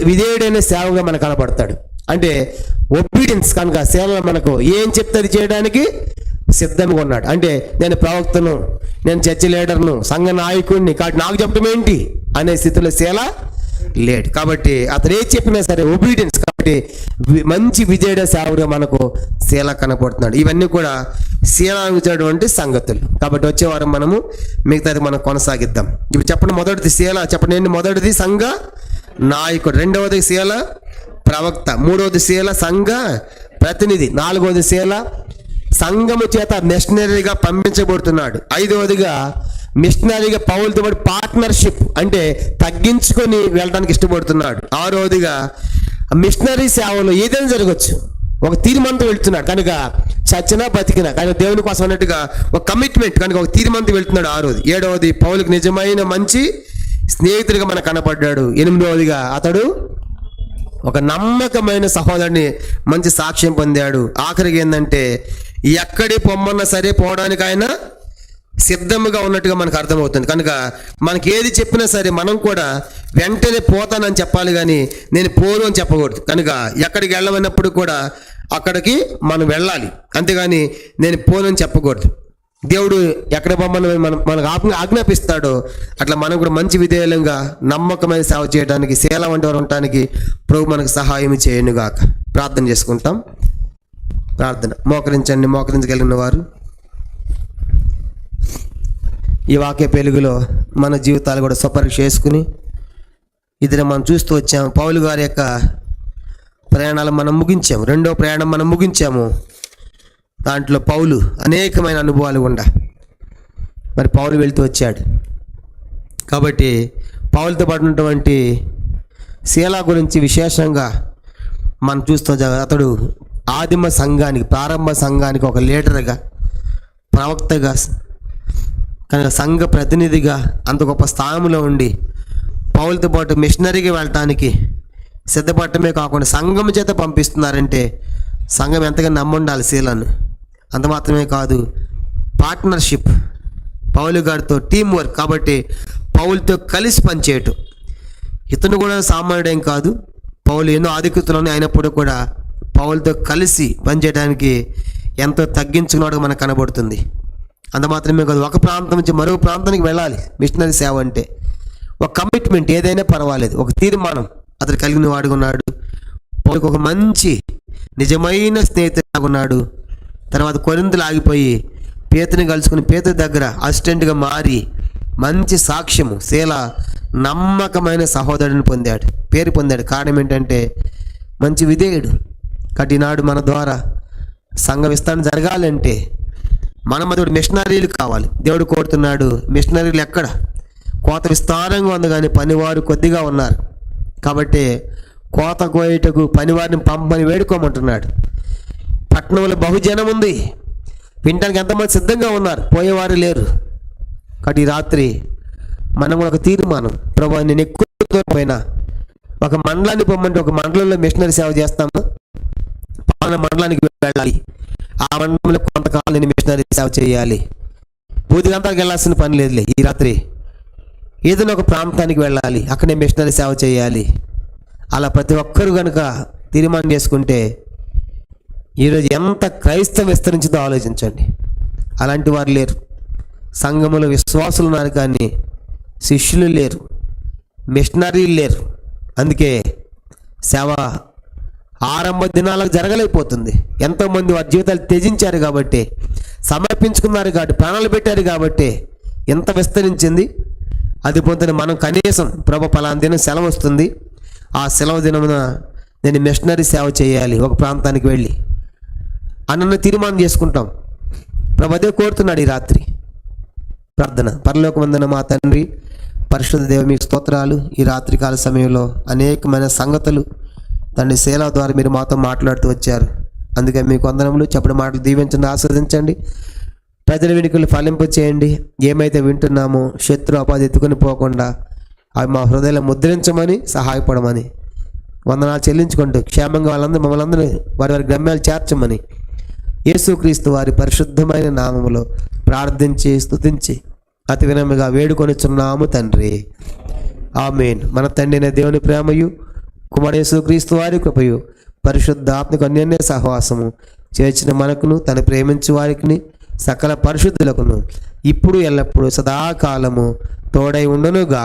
విధేయుడైన సేవగా మనకు కనపడతాడు. అంటే ఒబీడియన్స్. కనుక శీల మనకు ఏం చెప్తే అది చేయడానికి సిద్ధంగా ఉన్నాడు. అంటే నేను ప్రవక్తను, నేను చర్చి లీడర్ను, సంఘ నాయకుడిని, కాబట్టి నాకు చెప్పడం ఏంటి అనే స్థితిలో శీల లేడు. కాబట్టి అతను ఏది చెప్పినా సరే ఒబీడియన్స్. కాబట్టి మంచి విజయుడ సేవగా మనకు శీల కనపడుతున్నాడు. ఇవన్నీ కూడా శీల ఇచ్చినటువంటి సంగతులు. కాబట్టి వచ్చేవారం మనము మిగతాది మనం కొనసాగిద్దాం. ఇప్పుడు చెప్పండి, మొదటిది శీల. చెప్పండి, మొదటిది సంఘ నాయకుడు, రెండవది శీల ప్రవక్త, మూడవది శీల సంఘ ప్రతినిధి, నాలుగవది శీల సంఘము చేత మిషనరీగా పంపించబడుతున్నాడు, ఐదవదిగా మిషనరీగా పౌలుతో పాటు పార్ట్నర్షిప్ అంటే తగ్గించుకొని వెళ్ళడానికి ఇష్టపడుతున్నాడు, ఆరవదిగా మిషనరీ సేవలో ఏదైనా జరగచ్చు, ఒక తీర్మానంతో వెళ్తున్నాడు కనుక చచ్చినా బతికినా కానీ దేవుని కోసం అన్నట్టుగా ఒక కమిట్మెంట్ కనుక ఒక తీర్మానంతో వెళ్తున్నాడు. ఆరోది. ఏడవది పౌలుకి నిజమైన మంచి స్నేహితుడిగా మనకు కనపడ్డాడు. ఎనిమిదవదిగా అతడు ఒక నమ్మకమైన సహోదరుని మంచి సాక్ష్యం పొందాడు. ఆఖరికి ఏంటంటే ఎక్కడి పొమ్మన్నా సరే పోవడానికి ఆయన సిద్ధంగా ఉన్నట్టుగా మనకు అర్థమవుతుంది. కనుక మనకి ఏది చెప్పినా సరే మనం కూడా వెంటనే పోతానని చెప్పాలి, కానీ నేను పోను అని చెప్పకూడదు. కనుక ఎక్కడికి వెళ్ళమన్నప్పుడు కూడా అక్కడికి మనం వెళ్ళాలి, అంతేగాని నేను పోను అని చెప్పకూడదు. దేవుడు ఎక్కడ పొమ్మని మనకు ఆజ్ఞాపిస్తాడో అట్లా మనం కూడా మంచి విధేయులంగా నమ్మకమైన సేవ చేయడానికి, శీల వంటి వారు ఉండటానికి ప్రభు మనకు సహాయం చేయనుగాక. ప్రార్థన చేసుకుంటాం. ప్రార్థన. మోకరించగలిగిన వారు ఈ వాక్య పెలుగులో మన జీవితాలు కూడా స్వపరీక్ష చేసుకుని ఇద్దరు మనం చూస్తూ వచ్చాము. పౌలు గారి యొక్క ప్రయాణాలు మనం ముగించాము. రెండో ప్రయాణం మనం ముగించాము. దాంట్లో పౌలు అనేకమైన అనుభవాలు గుండా మరి పౌలు వెళ్తూ వచ్చాడు. కాబట్టి పౌలుతో పాటు ఉన్నటువంటి శీల గురించి విశేషంగా మనం చూస్తూ అతడు ఆదిమ సంఘానికి, ప్రారంభ సంఘానికి ఒక లీడర్గా, ప్రవక్తగా, కనుక సంఘ ప్రతినిధిగా అంత గొప్ప స్థానంలో ఉండి పౌలుతో పాటు మిషనరీకి వెళ్ళటానికి సిద్ధపడటమే కాకుండా సంఘం చేత పంపిస్తున్నారంటే సంఘం ఎంతగా నమ్ముండాలి శీలను. అంత మాత్రమే కాదు, పార్ట్నర్షిప్, పౌలు గారితో టీం వర్క్. కాబట్టి పౌలుతో కలిసి పనిచేయటం. ఇతను కూడా సామాన్యుడేం కాదు, పౌలు ఎన్నో ఆధిక్యతలోనే అయినప్పుడు కూడా పౌలుతో కలిసి పనిచేయడానికి ఎంతో తగ్గించుకున్నట్టుగా మనకు కనబడుతుంది. అంత మాత్రమే కాదు, ఒక ప్రాంతం నుంచి మరో ప్రాంతానికి వెళ్ళాలి. మిషనరీ సేవ అంటే ఒక కమిట్మెంట్, ఏదైనా పర్వాలేదు, ఒక తీర్మానం అతను కలిగిన వాడుగా ఉన్నాడు. పౌలుకు ఒక మంచి నిజమైన స్నేహితుడిగా ఉన్నాడు. తర్వాత కొరింథీలో ఆగిపోయి పేతుని కలుసుకుని పేతురు దగ్గర అసిస్టెంట్గా మారి మంచి సాక్ష్యము, శీల నమ్మకమైన సహోదరుని పేరు పొందాడు. కారణం ఏంటంటే మంచి విధేయుడు. కఠినాడు మన ద్వారా సంఘ విస్తరణ జరగాలంటే మన మధ్య మిషనరీలు కావాలి. దేవుడు కోరుతున్నాడు. మిషనరీలు ఎక్కడ? కోత విస్తారంగా ఉంది కానీ పనివారు కొద్దిగా ఉన్నారు. కాబట్టి కోత కోయటకు పనివారిని పంపని వేడుకోమంటున్నాడు. పట్టణంలో బహుజనం ఉంది, వినడానికి ఎంతమంది సిద్ధంగా ఉన్నారు, పోయేవారు లేరు. కాబట్టి ఈ రాత్రి మనం ఒక తీర్మానం, ప్రభు నేను ఎక్కువ పోయినా ఒక మండలాన్ని పొమ్మంటే ఒక మండలంలో మిషనరీ సేవ చేస్తాము, పలానా మండలానికి వెళ్ళాలి ఆ మండలంలో కొంతకాలం నేను మిషనరీ సేవ చేయాలి. బూదిగంతానికి వెళ్ళాల్సిన పని లేదులే, ఈ రాత్రి ఏదైనా ఒక ప్రాంతానికి వెళ్ళాలి, అక్కడ నేను మిషనరీ సేవ చేయాలి. అలా ప్రతి ఒక్కరు కనుక తీర్మానం చేసుకుంటే ఈరోజు ఎంత క్రైస్తవం విస్తరించిందో ఆలోచించండి. అలాంటి వారు లేరు. సంఘములో విశ్వాసులు ఉన్నారు కానీ శిష్యులు లేరు, మిషనరీలు లేరు. అందుకే సేవ ఆరంభ దినాలకు జరగలేకపోతుంది. ఎంతోమంది వారి జీవితాలు త్యజించారు కాబట్టి, సమర్పించుకున్నారు కాబట్టి, ప్రాణాలు పెట్టారు కాబట్టి ఎంత విస్తరించింది. అది పొందుతున్న మనం కనీసం ప్రభు పలానా దినం సెలవు వస్తుంది, ఆ సెలవు దినమున నేను మిషనరీ సేవ చేయాలి ఒక ప్రాంతానికి వెళ్ళి అన్న తీర్మానం చేసుకుంటాం. ప్రభు అదే కోరుతున్నాడు ఈ రాత్రి. ప్రార్థన. పరలోకమందున మా తండ్రి, పరిశుద్ధ దేవ, మీకు స్తోత్రాలు. ఈ రాత్రికాల సమయంలో అనేకమైన సంగతులు తండ్రి శీల ద్వారా మీరు మాతో మాట్లాడుతూ వచ్చారు. అందుకే మీకు వందనములు. చెప్పడం మాటలు దీవించండి, ఆస్వాదించండి. ప్రజల వెనుకలు ఫలింపు చేయండి. ఏమైతే వింటున్నామో శత్రు అపాధి ఎత్తుకొని పోకుండా అవి మా హృదయాలు ముద్రించమని, సహాయపడమని వందనాలు చెల్లించుకుంటూ క్షేమంగా మమ్మల్ని అందరూ వారి వారి గమ్యాలు చేర్చమని యేసుక్రీస్తు వారి పరిశుద్ధమైన నామములో ప్రార్థించి స్తుతించి అతి వినమ్రంగా వేడుకొనిచున్నాము తండ్రి. ఆమేన్. మన తండ్రి అయిన దేవుని ప్రేమయు, కుమారుడు యేసుక్రీస్తు వారి కృపయు, పరిశుద్ధ ఆత్మకు అన్యోన్య సహవాసము చేర్చిన మనకును, తను ప్రేమించు వారికి సకల పరిశుద్ధులకును ఇప్పుడు ఎల్లప్పుడూ సదాకాలము తోడై ఉండునుగా.